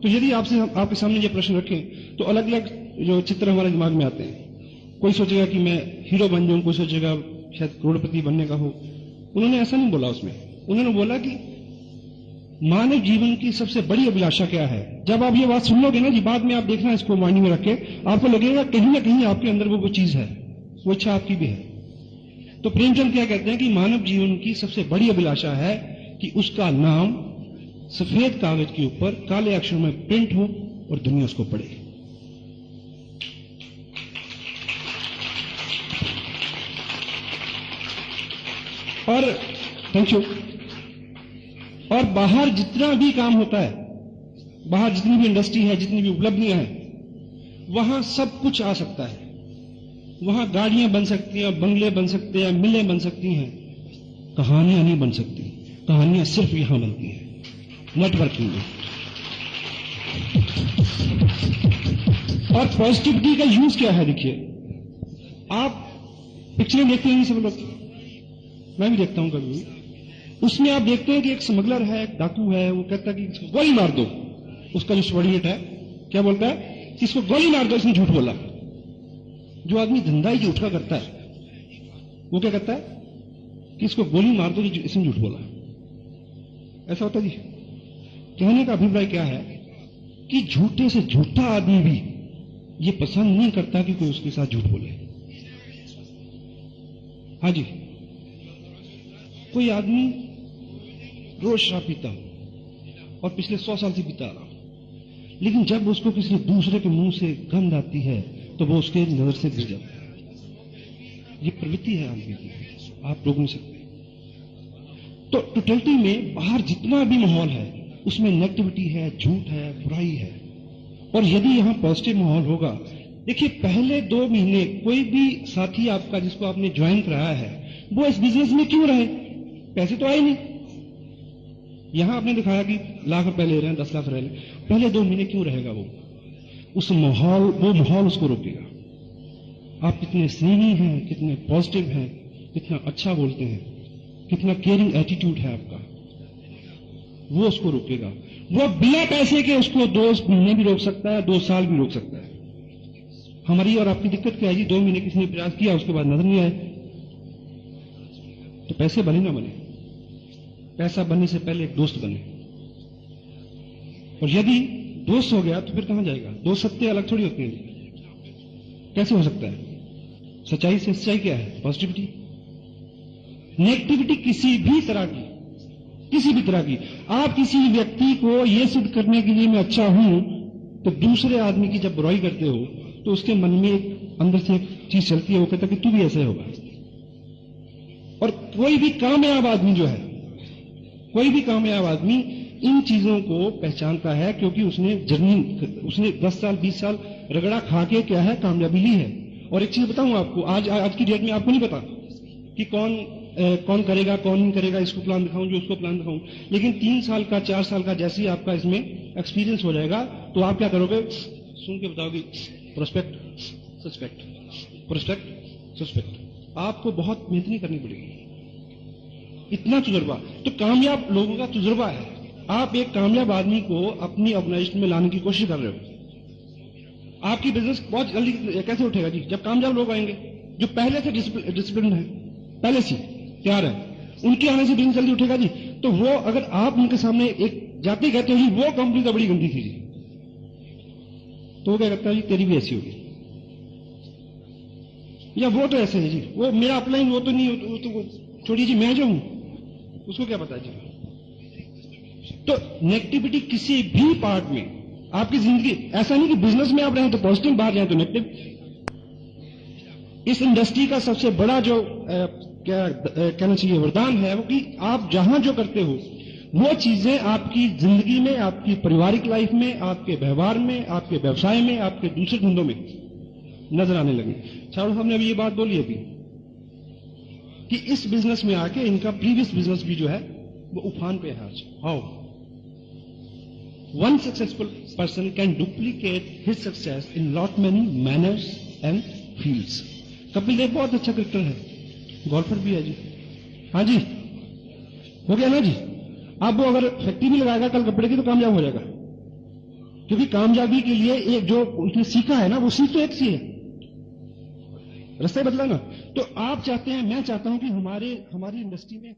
तो यदि आपके सामने ये प्रश्न रखें तो अलग अलग जो चित्र हमारे दिमाग में आते हैं। कोई सोचेगा कि मैं हीरो बन जाऊं, कोई सोचेगा शायद करोड़पति बनने का हो। उन्होंने ऐसा नहीं बोला उसमें, उन्होंने बोला कि मानव जीवन की सबसे बड़ी अभिलाषा क्या है। जब आप ये बात सुन लोगे ना जी, बाद में आप देखना इसको माइंड में रख के, आपको लगेगा कहीं ना कहीं आपके अंदर वो चीज है, वो इच्छा आपकी भी है। तो प्रेमचंद क्या कहते हैं कि मानव जीवन की सबसे बड़ी अभिलाषा है कि उसका नाम सफेद कागज के ऊपर काले अक्षरों में प्रिंट हो और दुनिया उसको पढ़े। और थैंक यू। और बाहर जितना भी काम होता है, बाहर जितनी भी इंडस्ट्री है, जितनी भी उपलब्धियां हैं, वहां सब कुछ आ सकता है। वहां गाड़ियां बन सकती हैं, बंगले बन सकते हैं, मिलें बन सकती हैं, कहानियां नहीं बन सकती। कहानियां सिर्फ यहां बनती हैं, नेटवर्किंग में। और पॉजिटिविटी का यूज क्या है? देखिए, आप पिक्चरें देखते हैं सब लोग, मैं भी देखता हूं कभी। उसमें आप देखते हैं कि एक स्मगलर है, एक डाकू है, वो कहता है कि गोली मार दो। उसका जो बड़ी हिट है, क्या बोलता है कि इसको गोली मार दो, इसने झूठ बोला। जो आदमी धंधा ही झूठ का करता है, वो क्या कहता है कि इसको गोली मार दो, इसने झूठ बोला। ऐसा होता है जी। कहने का अभिप्राय क्या है कि झूठे से झूठा आदमी भी ये पसंद नहीं करता कि कोई उसके साथ झूठ बोले। हाँ जी, कोई आदमी रोज शराब पीता और पिछले 100 साल से पीता आ रहा, लेकिन जब उसको किसी दूसरे के मुंह से गंध आती है तो वो उसके नजर से गिर जाता है। ये प्रवृत्ति है आदमी की, आप रोक नहीं सकते। तो टोटलिटी में बाहर जितना भी माहौल है उसमें नेगेटिविटी है, झूठ है, बुराई है। और यदि यहां पॉजिटिव माहौल होगा, देखिए पहले 2 महीने कोई भी साथी आपका जिसको आपने ज्वाइन कराया है, वो इस बिजनेस में क्यों रहे? पैसे तो आए नहीं। यहां आपने दिखाया कि लाख रुपए ले रहे हैं, 10 लाख रहे हैं, पहले 2 महीने क्यों रहेगा वो? वो माहौल उसको रोकेगा। आप कितने स्नेही हैं, कितने पॉजिटिव हैं, कितना अच्छा बोलते हैं, कितना केयरिंग एटीट्यूड है आपका, वो उसको रोकेगा। वो बिना पैसे के उसको 2 महीने भी रोक सकता है, 2 साल भी रोक सकता है। हमारी और आपकी दिक्कत क्या है जी? 2 महीने किसी ने प्रयास किया, उसके बाद नजर नहीं आए, तो पैसे बने ना बने। पैसा बनने से पहले एक दोस्त बने। और यदि दोस्त हो गया तो फिर कहां जाएगा? 2 सत्य अलग थोड़ी होते हैं। कैसे हो सकता है? सच्चाई से सच्चाई क्या है? पॉजिटिविटी। नेगेटिविटी किसी भी तरह की, आप किसी व्यक्ति को यह सिद्ध करने के लिए मैं अच्छा हूं, तो दूसरे आदमी की जब बुराई करते हो तो उसके मन में अंदर से एक चीज चलती है, वो कहता है कि तू भी ऐसे होगा। और कोई भी कामयाब आदमी इन चीजों को पहचानता है, क्योंकि उसने 10 साल 20 साल रगड़ा खा के क्या है, कामयाबी ली है। और एक चीज बताऊं आपको, आज की डेट में आपको नहीं पता कि कौन करेगा, कौन नहीं करेगा, इसको प्लान दिखाऊं, जो उसको प्लान दिखाऊं। लेकिन 3 साल का, 4 साल का जैसे ही आपका इसमें एक्सपीरियंस हो जाएगा, तो आप क्या करोगे? सुन के बताओगे, प्रोस्पेक्ट सस्पेक्ट। आपको बहुत मेहनत नहीं करनी पड़ेगी, इतना तजुर्बा। तो कामयाब लोगों का तजुर्बा है। आप एक कामयाब आदमी को अपनी ऑर्गेनाइजेशन में लाने की कोशिश कर रहे हो। आपकी बिजनेस बहुत जल्दी कैसे उठेगा जी? जब कामयाब लोग आएंगे, जो पहले से डिसिप्लिन है, पहले से तैयार है, उनके आने से बिजनेस जल्दी उठेगा जी। तो वो अगर आप उनके सामने एक जाते कहते हो जी वो कंपनी तो बड़ी गंदी थी जी, तो वो क्या कहता है जी तेरी भी ऐसी होगी, या वो तो ऐसे है जी, वो मेरा अपलाइन वो तो नहीं, वो तो छोड़िए जी, मैं जो हूं उसको क्या पता है जी। तो नेगेटिविटी किसी भी पार्ट में आपकी जिंदगी, ऐसा नहीं कि बिजनेस में आप रहें तो पॉजिटिव, बाहर जाए तो नेगेटिव। इस इंडस्ट्री का सबसे बड़ा जो क्या कहना चाहिए वरदान है वो कि आप जहां जो करते हो वो चीजें आपकी जिंदगी में, आपकी पारिवारिक लाइफ में, आपके व्यवहार में, आपके व्यवसाय में, आपके दूसरे धंधों में नजर आने लगे। चारों साहब ने अभी ये बात बोली अभी कि इस बिजनेस में आके इनका प्रीवियस बिजनेस भी जो है वो उफान पे है आज। How one successful person can duplicate his success in lot many manners and fields. Kapil Dev बहुत अच्छा क्रिकेटर है, गोल्फर भी है जी। हाँ जी, हो गया ना जी। अब वो अगर फैक्ट्री भी लगाएगा कल कपड़े की तो कामयाब हो जाएगा, क्योंकि कामयाबी के लिए एक जो उसने सीखा है ना, वो सीख तो एक सी है, रास्ते बदला ना। तो आप चाहते हैं, मैं चाहता हूं कि हमारी इंडस्ट्री में